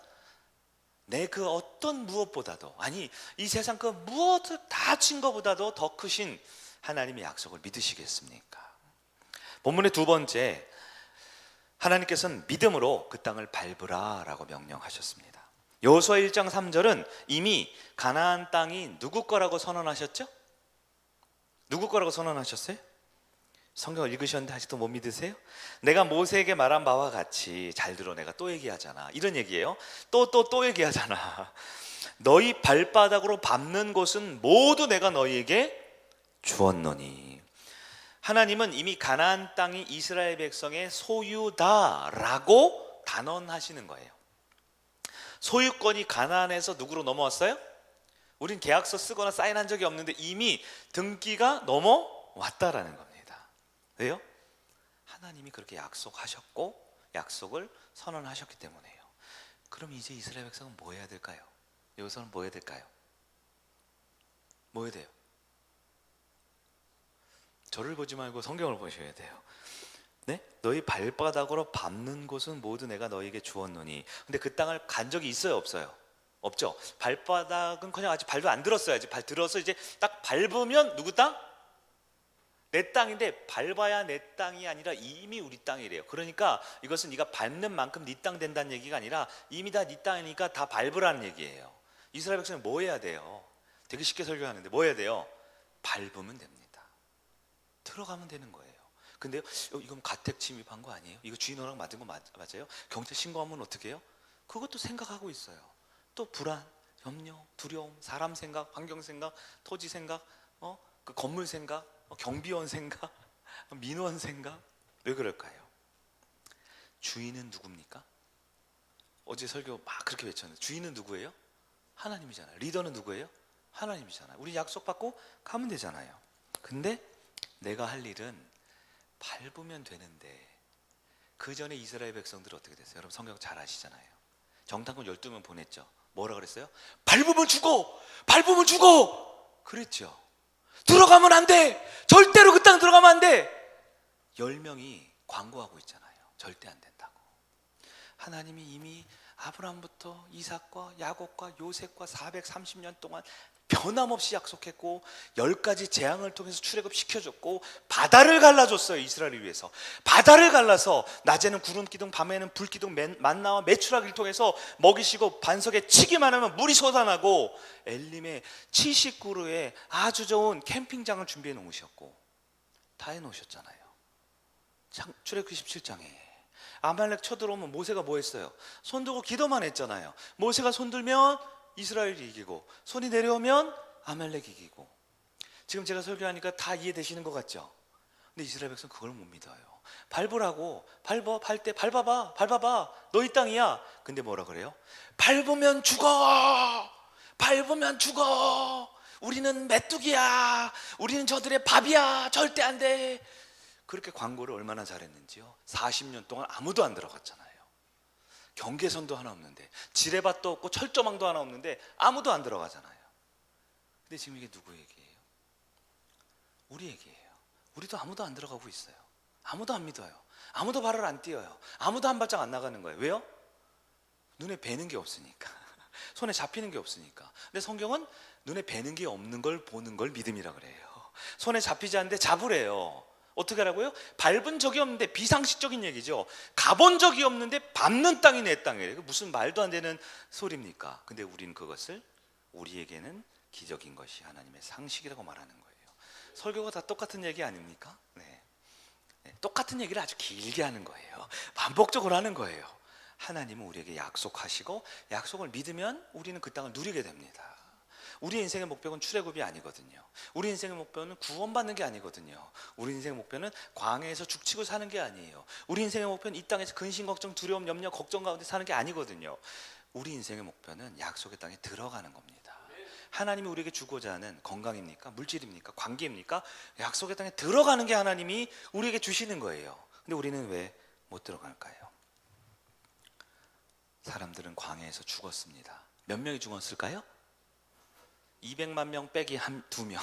내 그 어떤 무엇보다도, 아니 이 세상 그 무엇을 다 친 것보다도 더 크신 하나님의 약속을 믿으시겠습니까? 본문의 두 번째, 하나님께서는 믿음으로 그 땅을 밟으라 라고 명령하셨습니다. 여호수아 1장 3절은 이미 가나안 땅이 누구 거라고 선언하셨죠? 누구 거라고 선언하셨어요? 성경을 읽으셨는데 아직도 못 믿으세요? 내가 모세에게 말한 바와 같이, 잘 들어, 내가 또 얘기하잖아, 이런 얘기예요. 또 얘기하잖아. 너희 발바닥으로 밟는 곳은 모두 내가 너희에게 주었노니. 하나님은 이미 가나안 땅이 이스라엘 백성의 소유다라고 단언하시는 거예요. 소유권이 가나안에서 누구로 넘어왔어요? 우린 계약서 쓰거나 사인한 적이 없는데 이미 등기가 넘어왔다라는 겁니다. 왜요? 하나님이 그렇게 약속하셨고 약속을 선언하셨기 때문에요. 그럼 이제 이스라엘 백성은 뭐 해야 될까요? 여기서는 뭐 해야 될까요? 뭐 해야 돼요? 저를 보지 말고 성경을 보셔야 돼요. 네? 너희 발바닥으로 밟는 곳은 모두 내가 너희에게 주었노니. 근데 그 땅을 간 적이 있어요, 없어요? 없죠. 발바닥은 그냥 아직 발도 안 들었어야지. 발 들어서 이제 딱 밟으면 누구 땅? 내 땅인데 밟아야 내 땅이 아니라 이미 우리 땅이래요. 그러니까 이것은 네가 밟는 만큼 네 땅 된다는 얘기가 아니라 이미 다 네 땅이니까 다 밟으라는 얘기예요. 이스라엘 백성은 뭐 해야 돼요? 되게 쉽게 설교하는데 뭐 해야 돼요? 밟으면 됩니다. 들어가면 되는 거예요. 근데요, 이건 가택 침입한 거 아니에요? 이거 주인어랑 만든 거 맞아요? 경찰 신고하면 어떻게 해요? 그것도 생각하고 있어요. 또 불안, 염려, 두려움, 사람 생각, 환경 생각, 토지 생각, 그 건물 생각, 경비원 생각, 민원 생각. 왜 그럴까요? 주인은 누굽니까? 어제 설교 막 그렇게 외쳤는데 주인은 누구예요? 하나님이잖아요. 리더는 누구예요? 하나님이잖아요. 우리 약속받고 가면 되잖아요. 근데 내가 할 일은 밟으면 되는데, 그 전에 이스라엘 백성들은 어떻게 됐어요? 여러분 성경 잘 아시잖아요. 정탐꾼 12명 보냈죠. 뭐라 그랬어요? 밟으면 죽어! 밟으면 죽어! 그랬죠. 들어가면 안 돼! 절대로 그 땅 들어가면 안 돼! 10명이 광고하고 있잖아요. 절대 안 된다고. 하나님이 이미 아브라함부터 이삭과 야곱과 요셉과 430년 동안 변함없이 약속했고 10가지 재앙을 통해서 출애굽 시켜줬고 바다를 갈라줬어요. 이스라엘을 위해서 바다를 갈라서 낮에는 구름 기둥 밤에는 불 기둥 만나와 메추라기를 통해서 먹이시고 반석에 치기만 하면 물이 솟아나고 엘림의 70그루의 아주 좋은 캠핑장을 준비해 놓으셨고 다 해놓으셨잖아요. 출애굽 17장에 아말렉 쳐들어오면 모세가 뭐 했어요? 손 들고 기도만 했잖아요. 모세가 손 들면 이스라엘이 이기고 손이 내려오면 아말렉이 이기고. 지금 제가 설교하니까 다 이해되시는 것 같죠? 근데 이스라엘 백성은 그걸 못 믿어요. 밟으라고. 밟을 때 밟아봐 너희 땅이야. 근데 뭐라 그래요? 밟으면 죽어. 밟으면 죽어. 우리는 메뚜기야. 우리는 저들의 밥이야. 절대 안 돼. 그렇게 광고를 얼마나 잘했는지요. 40년 동안 아무도 안 들어갔잖아요. 경계선도 하나 없는데, 지뢰밭도 없고 철조망도 하나 없는데 아무도 안 들어가잖아요. 근데 지금 이게 누구 얘기예요? 우리 얘기예요. 우리도 아무도 안 들어가고 있어요. 아무도 안 믿어요. 아무도 발을 안 띄어요. 아무도 한 발짝 안 나가는 거예요. 왜요? 눈에 뵈는 게 없으니까. 손에 잡히는 게 없으니까. 근데 성경은 눈에 뵈는 게 없는 걸 보는 걸 믿음이라 그래요. 손에 잡히지 않는데 잡으래요. 어떻게 하라고요? 밟은 적이 없는데, 비상식적인 얘기죠. 가본 적이 없는데 밟는 땅이 내 땅이에요. 무슨 말도 안 되는 소리입니까? 근데 우리는 그것을, 우리에게는 기적인 것이 하나님의 상식이라고 말하는 거예요. 설교가 다 똑같은 얘기 아닙니까? 네. 똑같은 얘기를 아주 길게 하는 거예요. 반복적으로 하는 거예요. 하나님은 우리에게 약속하시고 약속을 믿으면 우리는 그 땅을 누리게 됩니다. 우리 인생의 목표는 출애굽이 아니거든요. 우리 인생의 목표는 구원받는 게 아니거든요. 우리 인생의 목표는 광야에서 죽치고 사는 게 아니에요. 우리 인생의 목표는 이 땅에서 근심, 걱정, 두려움, 염려, 걱정 가운데 사는 게 아니거든요. 우리 인생의 목표는 약속의 땅에 들어가는 겁니다. 하나님이 우리에게 주고자 하는 건강입니까? 물질입니까? 관계입니까? 약속의 땅에 들어가는 게 하나님이 우리에게 주시는 거예요. 근데 우리는 왜 못 들어갈까요? 사람들은 광야에서 죽었습니다. 몇 명이 죽었을까요? 200만 명 빼기 2명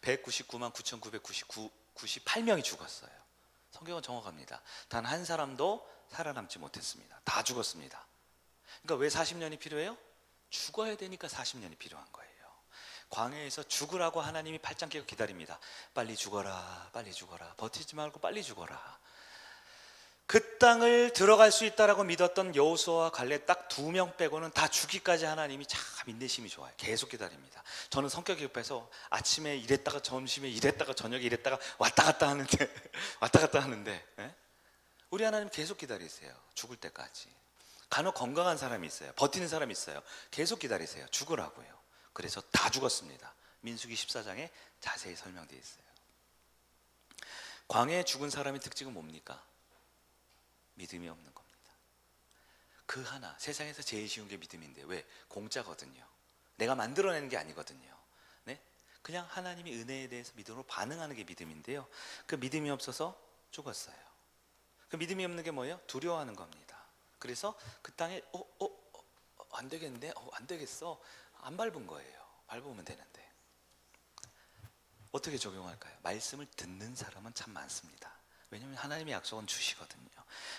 199만 9,998명이 죽었어요. 성경은 정확합니다. 단 한 사람도 살아남지 못했습니다. 다 죽었습니다. 그러니까 왜 40년이 필요해요? 죽어야 되니까 40년이 필요한 거예요. 광야에서 죽으라고 하나님이 팔짱 끼고 기다립니다. 빨리 죽어라, 빨리 죽어라, 버티지 말고 빨리 죽어라. 그 땅을 들어갈 수 있다라고 믿었던 여호수아와 갈렙 딱 2명 빼고는 다 죽기까지 하나님이 참 인내심이 좋아요. 계속 기다립니다. 저는 성격이 급해서 아침에 이랬다가 점심에 이랬다가 저녁에 이랬다가 왔다 갔다 하는데 왔다 갔다 하는데, 예? 우리 하나님 계속 기다리세요. 죽을 때까지. 간혹 건강한 사람이 있어요. 버티는 사람이 있어요. 계속 기다리세요. 죽으라고요. 그래서 다 죽었습니다. 민수기 14장에 자세히 설명되어 있어요. 광야에 죽은 사람의 특징은 뭡니까? 믿음이 없는 겁니다. 그 하나, 세상에서 제일 쉬운 게 믿음인데, 왜? 공짜거든요. 내가 만들어내는 게 아니거든요. 네? 그냥 하나님의 은혜에 대해서 믿음으로 반응하는 게 믿음인데요, 그 믿음이 없어서 죽었어요. 그 믿음이 없는 게 뭐예요? 두려워하는 겁니다. 그래서 그 땅에 안 되겠는데, 안 되겠어, 안 밟은 거예요. 밟으면 되는데. 어떻게 적용할까요? 말씀을 듣는 사람은 참 많습니다. 왜냐하면 하나님의 약속은 주시거든요.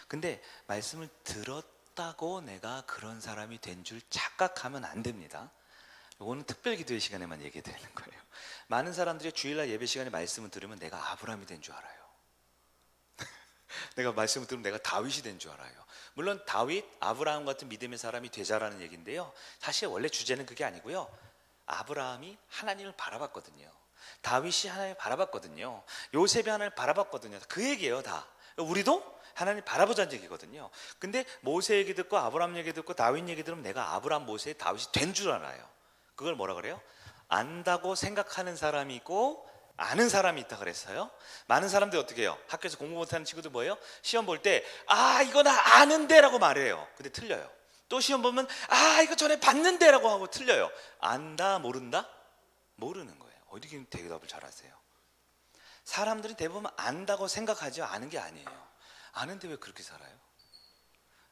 근데 말씀을 들었다고 내가 그런 사람이 된 줄 착각하면 안 됩니다. 이거는 특별 기도의 시간에만 얘기 드리는 거예요. 많은 사람들이 주일날 예배 시간에 말씀을 들으면 내가 아브라함이 된 줄 알아요. 내가 말씀을 들으면 내가 다윗이 된 줄 알아요. 물론 다윗, 아브라함 같은 믿음의 사람이 되자라는 얘기인데요, 사실 원래 주제는 그게 아니고요, 아브라함이 하나님을 바라봤거든요. 다윗이 하나님을 바라봤거든요. 요셉이 하나님을 바라봤거든요. 그 얘기예요. 다 우리도 하나님 바라보자는 얘기거든요. 근데 모세 얘기 듣고 아브라함 얘기 듣고 다윗 얘기 들으면 내가 아브라함, 모세, 다윗이 된 줄 알아요. 그걸 뭐라 그래요? 안다고 생각하는 사람이 있고 아는 사람이 있다 그랬어요. 많은 사람들이 어떻게 해요? 학교에서 공부 못하는 친구들 뭐예요? 시험 볼 때 이거 나 아는데 라고 말해요. 근데 틀려요. 또 시험 보면 이거 전에 봤는데 라고 하고 틀려요. 안다, 모른다? 모르는 거예요. 어떻게 대답을 잘하세요? 사람들이 대부분 안다고 생각하죠. 아는 게 아니에요. 아는데 왜 그렇게 살아요?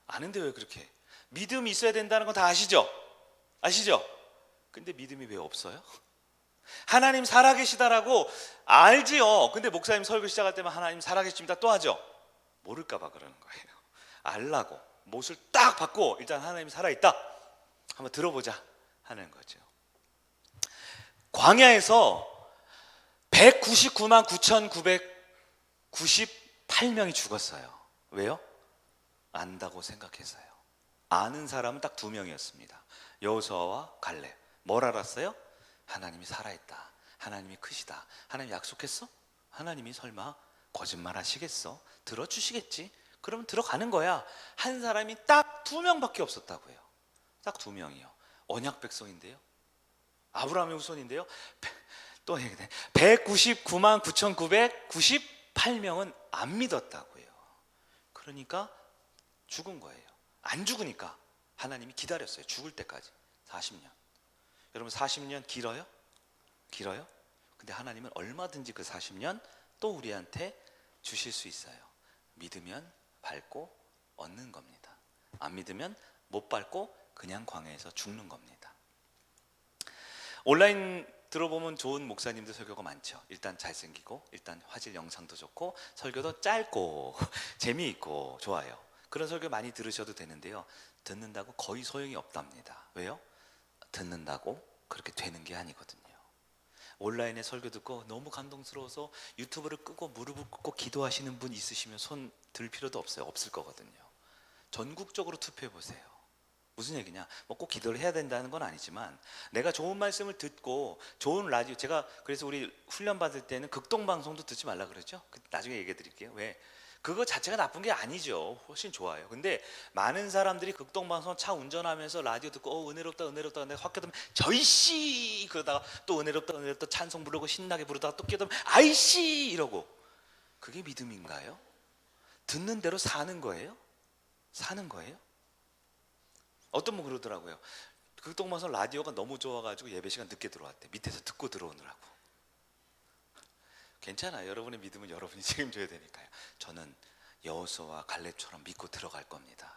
아는데 왜 그렇게? 믿음이 있어야 된다는 건 다 아시죠? 아시죠? 근데 믿음이 왜 없어요? 하나님 살아계시다라고 알지요. 근데 목사님 설교 시작할 때만 하나님 살아계십니다 또 하죠. 모를까 봐 그러는 거예요. 알라고 못을 딱 받고 일단 하나님 살아있다, 한번 들어보자 하는 거죠. 광야에서 199만 9,998명이 죽었어요. 왜요? 안다고 생각해서요. 아는 사람은 딱 2명이었습니다. 여호수아와 갈렙. 뭘 알았어요? 하나님이 살아있다, 하나님이 크시다. 하나님 약속했어? 하나님이 설마 거짓말 하시겠어? 들어주시겠지? 그러면 들어가는 거야. 한 사람이 딱 2명밖에 없었다고요. 딱 2명이요. 언약 백성인데요, 아브라함의 후손인데요, 또 얘기해. 199만 9,998명은 안 믿었다고요. 그러니까 죽은 거예요. 안 죽으니까 하나님이 기다렸어요. 죽을 때까지 40년. 여러분 40년 길어요? 길어요? 근데 하나님은 얼마든지 그 40년 또 우리한테 주실 수 있어요. 믿으면 밟고 얻는 겁니다. 안 믿으면 못 밟고 그냥 광야에서 죽는 겁니다. 온라인 들어보면 좋은 목사님들 설교가 많죠. 일단 잘생기고, 일단 화질 영상도 좋고, 설교도 짧고 재미있고 좋아요. 그런 설교 많이 들으셔도 되는데요, 듣는다고 거의 소용이 없답니다. 왜요? 듣는다고 그렇게 되는 게 아니거든요. 온라인에 설교 듣고 너무 감동스러워서 유튜브를 끄고 무릎을 꿇고 기도하시는 분 있으시면 손 들 필요도 없어요. 없을 거거든요. 전국적으로 투표해 보세요. 무슨 얘기냐? 뭐 꼭 기도를 해야 된다는 건 아니지만, 내가 좋은 말씀을 듣고 좋은 라디오, 제가 그래서 우리 훈련 받을 때는 극동방송도 듣지 말라 그러죠. 나중에 얘기해 드릴게요. 왜? 그거 자체가 나쁜 게 아니죠. 훨씬 좋아요. 근데 많은 사람들이 극동방송 차 운전하면서 라디오 듣고 은혜롭다 은혜롭다 근데 확 깨닫면 저이씨 그러다가 또 은혜롭다 은혜롭다 찬송 부르고 신나게 부르다가 또 깨닫면 아이씨 이러고, 그게 믿음인가요? 듣는 대로 사는 거예요? 사는 거예요? 어떤 분 그러더라고요. 극동방송 라디오가 너무 좋아가지고 예배 시간 늦게 들어왔대. 밑에서 듣고 들어오느라고. 괜찮아요. 여러분의 믿음은 여러분이 책임져야 되니까요. 저는 여호수아와 갈렙처럼 믿고 들어갈 겁니다.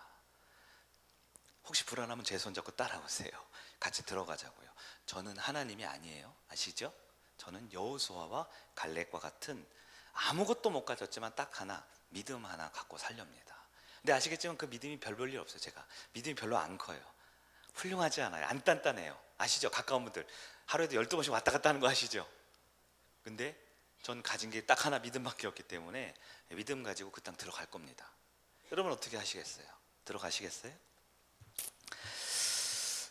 혹시 불안하면 제 손 잡고 따라오세요. 같이 들어가자고요. 저는 하나님이 아니에요. 아시죠? 저는 여호수아와 갈렙과 같은 아무것도 못 가졌지만 딱 하나, 믿음 하나 갖고 살렵니다. 근데 아시겠지만 그 믿음이 별 볼 일 없어요. 제가 믿음이 별로 안 커요. 훌륭하지 않아요. 안 단단해요. 아시죠? 가까운 분들 하루에도 12번씩 왔다 갔다 하는 거 아시죠? 근데 전 가진 게 딱 하나, 믿음밖에 없기 때문에 믿음 가지고 그 땅 들어갈 겁니다. 여러분 어떻게 하시겠어요? 들어가시겠어요?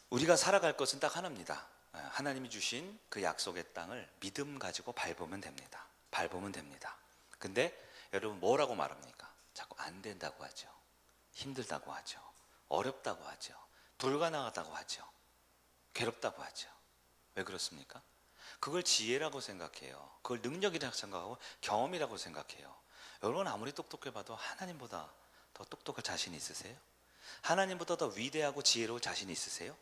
우리가 살아갈 것은 딱 하나입니다. 하나님이 주신 그 약속의 땅을 믿음 가지고 밟으면 됩니다. 밟으면 됩니다. 근데 여러분 뭐라고 말합니까? 자꾸 안 된다고 하죠. 힘들다고 하죠. 어렵다고 하죠. 불가능하다고 하죠. 괴롭다고 하죠. 왜 그렇습니까? 그걸 지혜라고 생각해요. 그걸 능력이라고 생각하고 경험이라고 생각해요. 여러분 아무리 똑똑해봐도 하나님보다 더 똑똑할 자신 있으세요? 하나님보다 더 위대하고 지혜로울 자신 있으세요?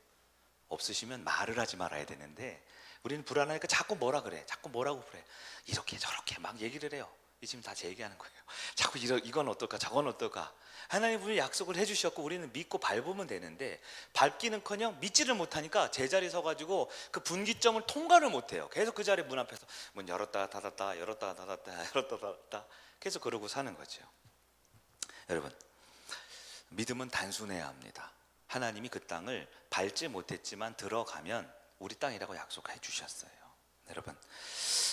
없으시면 말을 하지 말아야 되는데 우리는 불안하니까 자꾸 뭐라 그래. 자꾸 뭐라고 그래. 이렇게 저렇게 막 얘기를 해요. 이 지금 다 제 얘기하는 거예요. 자꾸 이건 어떨까 저건 어떨까. 하나님 분이 약속을 해주셨고 우리는 믿고 밟으면 되는데 밟기는커녕 믿지를 못하니까 제자리에 서가지고 그 분기점을 통과를 못해요. 계속 그 자리 문 앞에서 문 열었다 닫았다 열었다 닫았다 열었다 닫았다 계속 그러고 사는 거죠. 여러분 믿음은 단순해야 합니다. 하나님이 그 땅을 밟지 못했지만 들어가면 우리 땅이라고 약속해 주셨어요. 여러분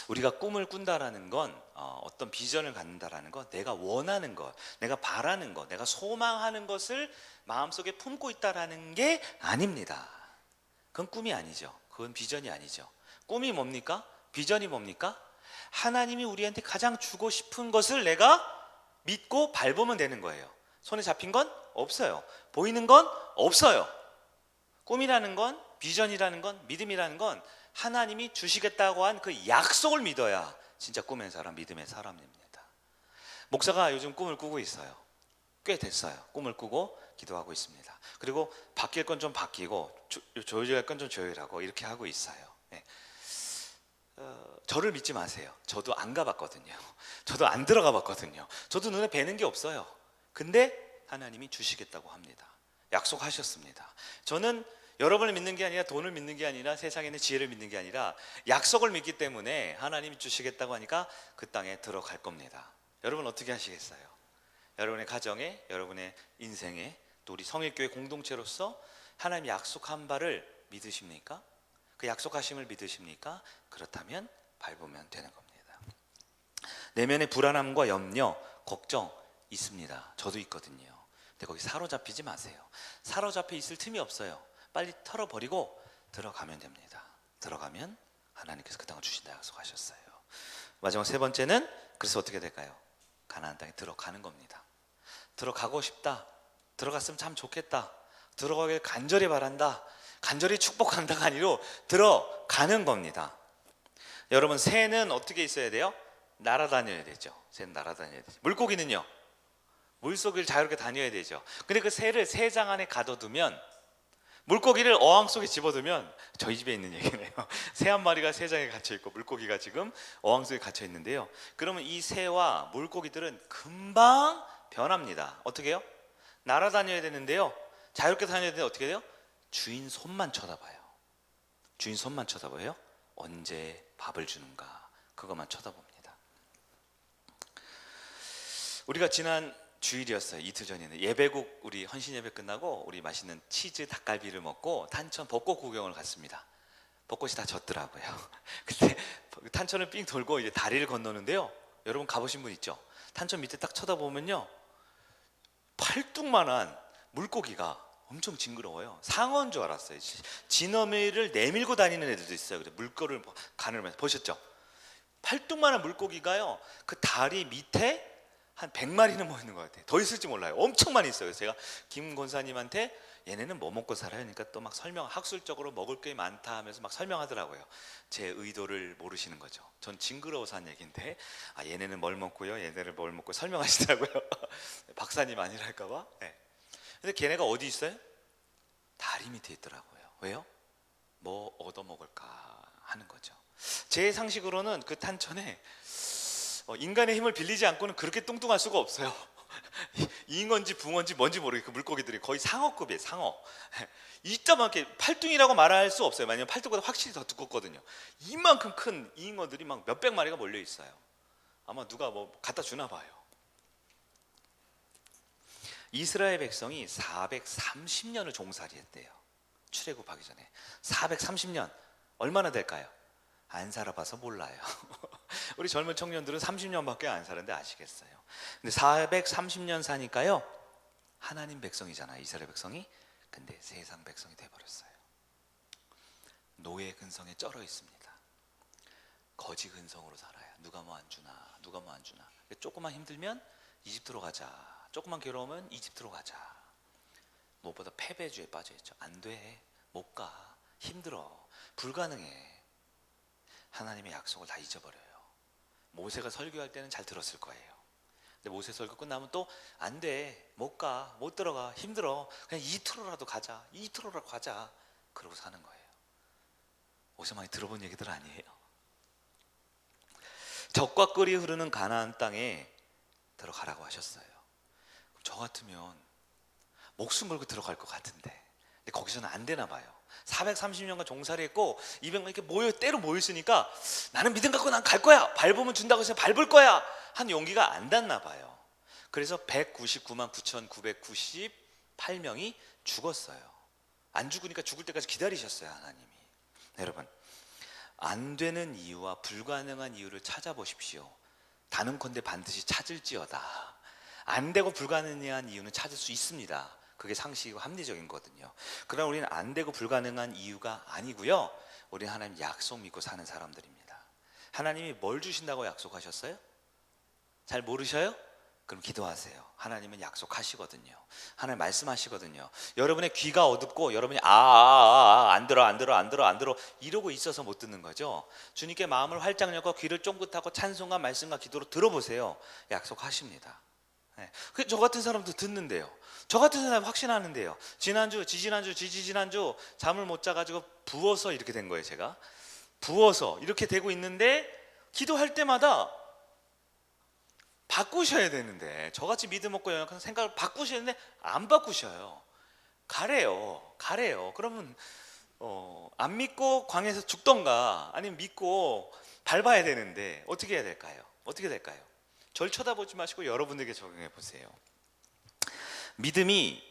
우리가 꿈을 꾼다라는 건 어떤 비전을 갖는다라는 건 내가 원하는 것, 내가 바라는 것, 내가 소망하는 것을 마음속에 품고 있다라는 게 아닙니다. 그건 꿈이 아니죠. 그건 비전이 아니죠. 꿈이 뭡니까? 비전이 뭡니까? 하나님이 우리한테 가장 주고 싶은 것을 내가 믿고 밟으면 되는 거예요. 손에 잡힌 건 없어요. 보이는 건 없어요. 꿈이라는 건, 비전이라는 건, 믿음이라는 건 하나님이 주시겠다고 한 그 약속을 믿어야 진짜 꿈의 사람, 믿음의 사람입니다. 목사가 요즘 꿈을 꾸고 있어요. 꽤 됐어요. 꿈을 꾸고 기도하고 있습니다. 그리고 바뀔 건 좀 바뀌고 조율할 건 좀 조율하고 이렇게 하고 있어요. 네. 저를 믿지 마세요. 저도 안 가봤거든요. 저도 안 들어가 봤거든요. 저도 눈에 뵈는 게 없어요. 근데 하나님이 주시겠다고 합니다. 약속하셨습니다. 저는 여러분을 믿는 게 아니라 돈을 믿는 게 아니라 세상에 있는 지혜를 믿는 게 아니라 약속을 믿기 때문에 하나님이 주시겠다고 하니까 그 땅에 들어갈 겁니다. 여러분 어떻게 하시겠어요? 여러분의 가정에, 여러분의 인생에, 또 우리 성일교회 공동체로서 하나님이 약속한 바를 믿으십니까? 그 약속하심을 믿으십니까? 그렇다면 밟으면 되는 겁니다. 내면의 불안함과 염려, 걱정 있습니다. 저도 있거든요. 근데 거기 사로잡히지 마세요. 사로잡혀 있을 틈이 없어요. 빨리 털어버리고 들어가면 됩니다. 들어가면 하나님께서 그 땅을 주신다 약속하셨어요. 마지막 세 번째는 그래서 어떻게 될까요? 가나안 땅에 들어가는 겁니다. 들어가고 싶다. 들어갔으면 참 좋겠다. 들어가길 간절히 바란다. 간절히 축복한다가 아니로 들어가는 겁니다. 여러분 새는 어떻게 있어야 돼요? 날아다녀야 되죠. 새는 날아다녀야 되죠. 물고기는요? 물속을 자유롭게 다녀야 되죠. 근데 그 새를 새장 안에 가둬두면 물고기를 어항 속에 집어두면 저희 집에 있는 얘기네요. 새 한 마리가 새장에 갇혀 있고 물고기가 지금 어항 속에 갇혀 있는데요. 그러면 이 새와 물고기들은 금방 변합니다. 어떻게 해요? 날아다녀야 되는데요. 자유롭게 다녀야 되는데 어떻게 돼요? 주인 손만 쳐다봐요. 주인 손만 쳐다봐요. 언제 밥을 주는가 그것만 쳐다봅니다. 우리가 지난 주일이었어요. 이틀 전에는 예배국 우리 헌신 예배 끝나고 우리 맛있는 치즈 닭갈비를 먹고 탄천 벚꽃 구경을 갔습니다. 벚꽃이 다 졌더라고요. 근데 탄천을 삥 돌고 이제 다리를 건너는데요. 여러분 가보신 분 있죠? 탄천 밑에 딱 쳐다보면요. 팔뚝만한 물고기가 엄청 징그러워요. 상어인 줄 알았어요. 지느러미를 내밀고 다니는 애들도 있어요. 물거를 가늘면서 보셨죠? 팔뚝만한 물고기가요. 그 다리 밑에 한 100마리는 모이는 것 같아요. 더 있을지 몰라요. 엄청 많이 있어요. 제가 김 권사님한테 얘네는 뭐 먹고 살아요? 그러니까 또 막 학술적으로 먹을 게 많다 하면서 막 설명하더라고요. 제 의도를 모르시는 거죠. 전 징그러워서 한 얘기인데 얘네는 뭘 먹고요, 얘네를 뭘 먹고 설명하시더라고요. 박사님 아니랄까 봐. 네. 근데 걔네가 어디 있어요? 다리 밑에 있더라고요. 왜요? 뭐 얻어먹을까 하는 거죠. 제 상식으로는 그 탄천에 인간의 힘을 빌리지 않고는 그렇게 뚱뚱할 수가 없어요. 잉어인지 붕어인지 뭔지 모르겠고 그 물고기들이 거의 상어급이에요. 상어. 이따만하게 팔뚝이라고 말할 수 없어요. 왜냐면 팔뚝보다 확실히 더 두껍거든요. 이만큼 큰 잉어들이 막 몇백 마리가 몰려 있어요. 아마 누가 뭐 갖다 주나 봐요. 이스라엘 백성이 430년을 종살이 했대요. 출애굽하기 전에 430년 얼마나 될까요? 안 살아봐서 몰라요. 우리 젊은 청년들은 30년밖에 안 사는데 아시겠어요? 근데 430년 사니까요 하나님 백성이잖아요, 이스라엘 백성이. 근데 세상 백성이 돼버렸어요. 노예 근성에 쩔어 있습니다. 거지 근성으로 살아요. 누가 뭐 안 주나, 누가 뭐 안 주나. 조금만 힘들면 이집트로 가자, 조금만 괴로우면 이집트로 가자. 무엇보다 패배주의에 빠져있죠. 안 돼, 못 가, 힘들어, 불가능해. 하나님의 약속을 다 잊어버려요. 모세가 설교할 때는 잘 들었을 거예요. 근데 모세 설교 끝나면 또 안 돼, 못 가, 못 들어가, 힘들어, 그냥 이틀로라도 가자, 이틀로라도 가자, 그러고 사는 거예요. 어디서 많이 들어본 얘기들 아니에요? 적과 꿀이 흐르는 가나안 땅에 들어가라고 하셨어요. 저 같으면 목숨 걸고 들어갈 것 같은데, 근데 거기서는 안 되나 봐요. 430년간 종살이 했고 200만 이렇게 때로 모였으니까 나는 믿음 갖고 난 갈 거야, 밟으면 준다고 해서 밟을 거야 한 용기가 안 닿나 봐요. 그래서 199만 9,998명이 죽었어요. 안 죽으니까 죽을 때까지 기다리셨어요, 하나님이. 여러분, 안 되는 이유와 불가능한 이유를 찾아보십시오. 단언컨대 반드시 찾을지어다. 안 되고 불가능한 이유는 찾을 수 있습니다. 그게 상식이고 합리적인 거거든요. 그러나 우리는 안 되고 불가능한 이유가 아니고요, 우리는 하나님 약속 믿고 사는 사람들입니다. 하나님이 뭘 주신다고 약속하셨어요? 잘 모르셔요? 그럼 기도하세요. 하나님은 약속하시거든요. 하나님 말씀하시거든요. 여러분의 귀가 어둡고 여러분이 안 들어 이러고 있어서 못 듣는 거죠. 주님께 마음을 활짝 열고 귀를 쫑긋하고 찬송과 말씀과 기도로 들어보세요. 약속하십니다. 네. 저 같은 사람도 듣는데요. 저 같은 사람 확신하는데요. 지난주, 지지난주 잠을 못 자가지고 부어서 이렇게 된 거예요. 제가 부어서 이렇게 되고 있는데 기도할 때마다 바꾸셔야 되는데, 저같이 믿음 없고 연약한 생각을 바꾸시는데 안 바꾸셔요. 가래요. 그러면 안 믿고 광야에서 죽던가 아니면 믿고 밟아야 되는데 어떻게 해야 될까요? 절 쳐다보지 마시고 여러분에게 적용해 보세요. 믿음이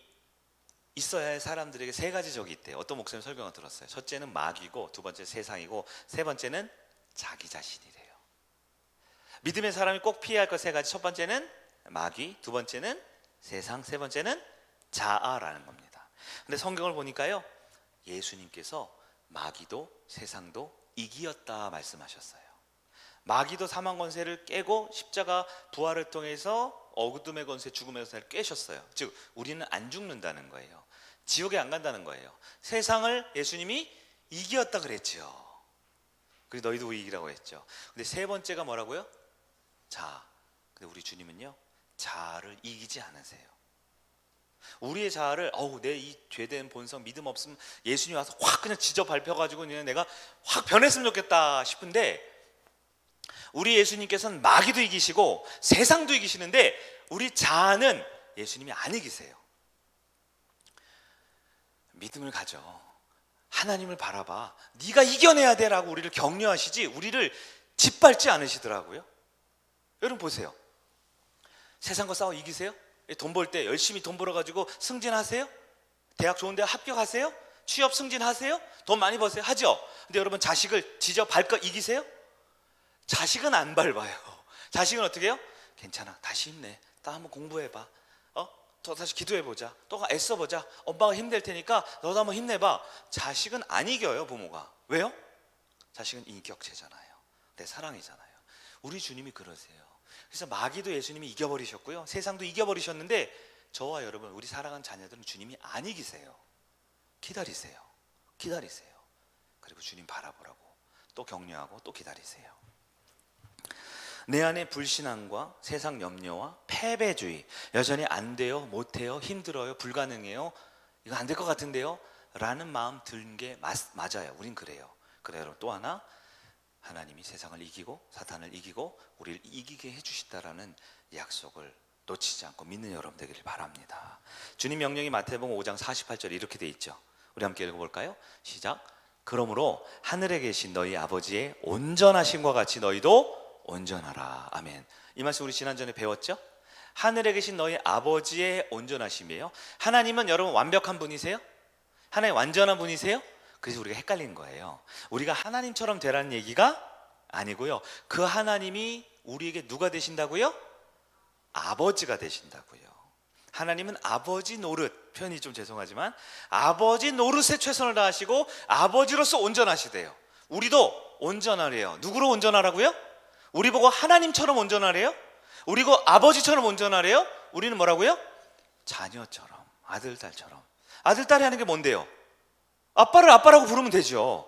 있어야 할 사람들에게 세 가지 적이 있대요. 어떤 목사님 설명을 들었어요. 첫째는 마귀고, 두 번째 세상이고, 세 번째는 자기 자신이래요. 믿음의 사람이 꼭 피해야 할 것 세 가지. 첫 번째는 마귀, 두 번째는 세상, 세 번째는 자아라는 겁니다. 근데 성경을 보니까요, 예수님께서 마귀도 세상도 이기었다 말씀하셨어요. 마귀도 사망 권세를 깨고 십자가 부활을 통해서 어둠의 권세, 죽음의 권세를 깨셨어요. 즉 우리는 안 죽는다는 거예요. 지옥에 안 간다는 거예요. 세상을 예수님이 이기었다 그랬죠. 그래서 너희도 이기라고 했죠. 근데 세 번째가 뭐라고요? 자. 근데 우리 주님은요, 자아를 이기지 않으세요. 우리의 자아를 내 이 죄된 본성, 믿음 없으면 예수님이 와서 확 그냥 지져 밟혀가지고 그냥 내가 확 변했으면 좋겠다 싶은데, 우리 예수님께서는 마귀도 이기시고 세상도 이기시는데 우리 자아는 예수님이 안 이기세요. 믿음을 가져. 하나님을 바라봐. 네가 이겨내야 돼라고 우리를 격려하시지 우리를 짓밟지 않으시더라고요. 여러분 보세요. 세상과 싸워 이기세요? 돈 벌 때 열심히 돈 벌어가지고 승진하세요? 대학 좋은 데 합격하세요? 취업 승진하세요? 돈 많이 버세요? 하죠? 근데 여러분 자식을 지져 밟고 이기세요? 자식은 안 밟아요. 자식은 어떻게 해요? 괜찮아, 다시 힘내, 또 한번 공부해봐, 또 다시 기도해보자, 또 애써보자, 엄마가 힘낼 테니까 너도 한번 힘내봐. 자식은 안 이겨요, 부모가. 왜요? 자식은 인격체잖아요. 내 사랑이잖아요. 우리 주님이 그러세요. 그래서 마귀도 예수님이 이겨버리셨고요, 세상도 이겨버리셨는데 저와 여러분, 우리 사랑하는 자녀들은 주님이 안 이기세요. 기다리세요. 그리고 주님 바라보라고 또 격려하고 또 기다리세요. 내 안에 불신앙과 세상 염려와 패배주의, 여전히 안 돼요, 못해요, 힘들어요, 불가능해요, 이거 안 될 것 같은데요 라는 마음 든 게 맞아요. 우린 그래요. 그래요. 또 하나, 하나님이 세상을 이기고 사탄을 이기고 우리를 이기게 해주시다라는 약속을 놓치지 않고 믿는 여러분 되기를 바랍니다. 주님 명령이 마태복음 5장 48절에 이렇게 돼 있죠. 우리 함께 읽어볼까요? 시작. 그러므로 하늘에 계신 너희 아버지의 온전하심과 같이 너희도 온전하라. 아멘. 이 말씀 우리 지난전에 배웠죠? 하늘에 계신 너희 아버지의 온전하심이에요. 하나님은 여러분 완벽한 분이세요? 하나님 완전한 분이세요? 그래서 우리가 헷갈린 거예요. 우리가 하나님처럼 되라는 얘기가 아니고요, 그 하나님이 우리에게 누가 되신다고요? 아버지가 되신다고요. 하나님은 아버지 노릇, 표현이 좀 죄송하지만 아버지 노릇에 최선을 다하시고 아버지로서 온전하시대요. 우리도 온전하래요. 누구로 온전하라고요? 우리 보고 하나님처럼 온전하래요? 우리 보고 아버지처럼 온전하래요? 우리는 뭐라고요? 자녀처럼, 아들, 딸처럼. 아들, 딸이 하는 게 뭔데요? 아빠를 아빠라고 부르면 되죠.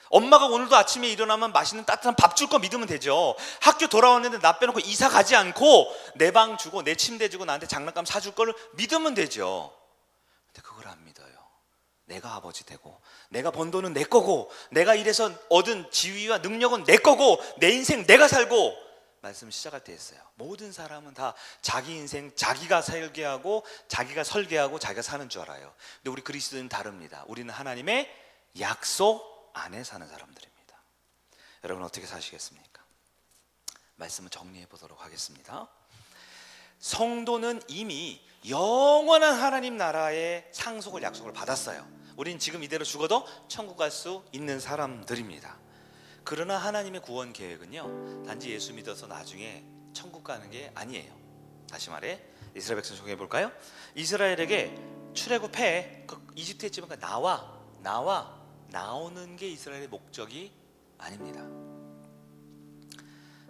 엄마가 오늘도 아침에 일어나면 맛있는 따뜻한 밥 줄 거 믿으면 되죠. 학교 돌아왔는데 나 빼놓고 이사 가지 않고 내 방 주고 내 침대 주고 나한테 장난감 사줄 거를 믿으면 되죠. 근데 그걸 안 믿어요. 내가 아버지 되고 내가 번 돈은 내 거고 내가 일해서 얻은 지위와 능력은 내 거고 내 인생 내가 살고, 말씀 시작할 때 했어요. 모든 사람은 다 자기 인생 자기가 살게 하고 자기가 설계하고 자기가 사는 줄 알아요. 근데 우리 그리스도인은 다릅니다. 우리는 하나님의 약속 안에 사는 사람들입니다. 여러분 어떻게 사시겠습니까? 말씀을 정리해 보도록 하겠습니다. 성도는 이미 영원한 하나님 나라의 상속을 약속을 받았어요. 우린 지금 이대로 죽어도 천국 갈 수 있는 사람들입니다. 그러나 하나님의 구원 계획은요, 단지 예수 믿어서 나중에 천국 가는 게 아니에요. 다시 말해 이스라엘 백성 정해 볼까요? 이스라엘에게 출애굽해 이집트에 있지만 나오는 게 이스라엘의 목적이 아닙니다.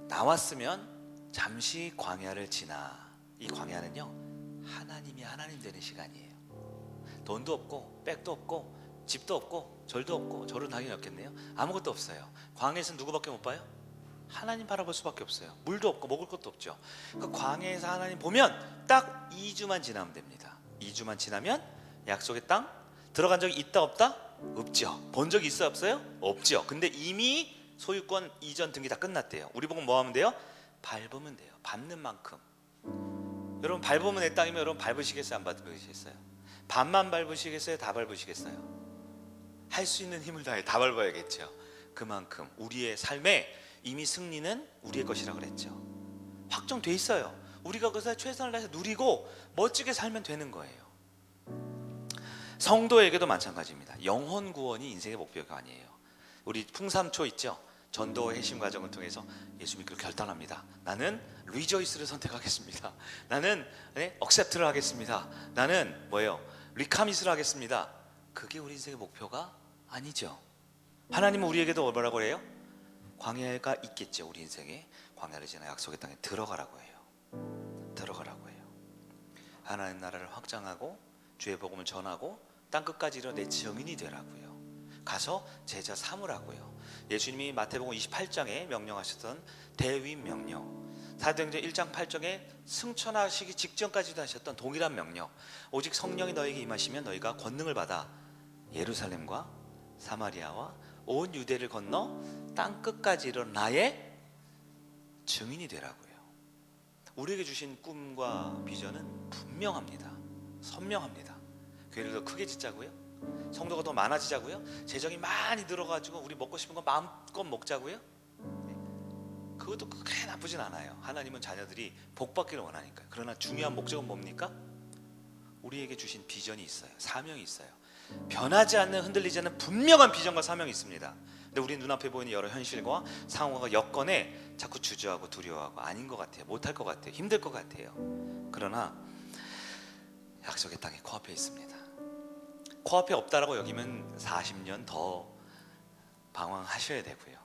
나왔으면 잠시 광야를 지나, 이 광야는요 하나님이 하나님 되는 시간이에요. 돈도 없고 백도 없고 집도 없고 절도 없고, 절은 당연히 없겠네요. 아무것도 없어요. 광야에서 누구밖에 못 봐요? 하나님 바라볼 수밖에 없어요. 물도 없고 먹을 것도 없죠. 그 광야에서 하나님 보면 딱 2주만 지나면 됩니다. 2주만 지나면 약속의 땅 들어간 적이 있다 없다? 없죠. 본 적이 있어요 없어요? 없죠. 근데 이미 소유권 이전 등기 다 끝났대요. 우리 보고 뭐 하면 돼요? 밟으면 돼요. 밟는 만큼. 여러분 밟으면 내 땅이면 여러분 밟으시겠어요? 안 밟으시겠어요? 반만 밟으시겠어요? 다 밟으시겠어요? 할 수 있는 힘을 다해 다 밟아야겠죠. 그만큼 우리의 삶에 이미 승리는 우리의 것이라고 그랬죠. 확정돼 있어요. 우리가 그것에 최선을 다해서 누리고 멋지게 살면 되는 거예요. 성도에게도 마찬가지입니다. 영혼 구원이 인생의 목표가 아니에요. 우리 풍삼초 있죠. 전도 회심 과정을 통해서 예수 믿기로 결단합니다. 나는 리조이스를 선택하겠습니다. 나는 억셉트를 하겠습니다. 나는 리카미스를 하겠습니다. 그게 우리 인생의 목표가 아니죠. 하나님은 우리에게도 뭐라고 해요? 광야가 있겠죠. 우리 인생에 광야를 지나 약속의 땅에 들어가라고 해요. 들어가라고 해요. 하나님 나라를 확장하고 주의 복음을 전하고 땅 끝까지 이르러 내 증인이 되라고요. 가서 제자 삼으라고요. 예수님이 마태복음 28장에 명령하셨던 대위 명령, 사도행전 1장 8장에 승천하시기 직전까지도 하셨던 동일한 명령, 오직 성령이 너에게 임하시면 너희가 권능을 받아 예루살렘과 사마리아와 온 유대를 건너 땅 끝까지 이르러 나의 증인이 되라고요. 우리에게 주신 꿈과 비전은 분명합니다. 선명합니다. 교회를 더 크게 짓자고요? 성도가 더 많아지자고요? 재정이 많이 들어가지고 우리 먹고 싶은 거 마음껏 먹자고요? 그것도 그렇게 나쁘진 않아요. 하나님은 자녀들이 복받기를 원하니까요. 그러나 중요한 목적은 뭡니까? 우리에게 주신 비전이 있어요. 사명이 있어요. 변하지 않는, 흔들리지 않는 분명한 비전과 사명이 있습니다. 근데 우리 눈앞에 보이는 여러 현실과 상황과 여건에 자꾸 주저하고 두려워하고 아닌 것 같아요. 못할 것 같아요. 힘들 것 같아요. 그러나 약속의 땅이 코앞에 있습니다. 코앞에 없다라고 여기면 40년 더 방황하셔야 되고요.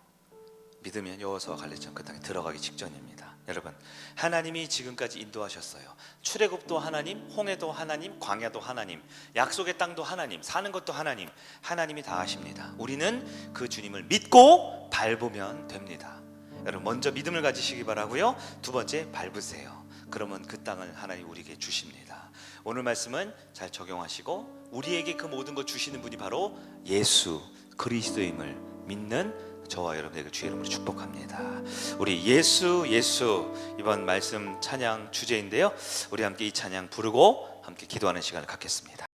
믿으면 여호수아와 갈렙처럼 그 땅에 들어가기 직전입니다. 여러분, 하나님이 지금까지 인도하셨어요. 출애굽도 하나님, 홍해도 하나님, 광야도 하나님, 약속의 땅도 하나님, 사는 것도 하나님, 하나님이 다 하십니다. 우리는 그 주님을 믿고 밟으면 됩니다. 여러분, 먼저 믿음을 가지시기 바라고요. 두 번째, 밟으세요. 그러면 그 땅을 하나님 우리에게 주십니다. 오늘 말씀은 잘 적용하시고 우리에게 그 모든 것 주시는 분이 바로 예수 그리스도임을 믿는 저와 여러분에게 주의 이름으로 축복합니다. 우리 예수 이번 말씀 찬양 주제인데요. 우리 함께 이 찬양 부르고 함께 기도하는 시간을 갖겠습니다.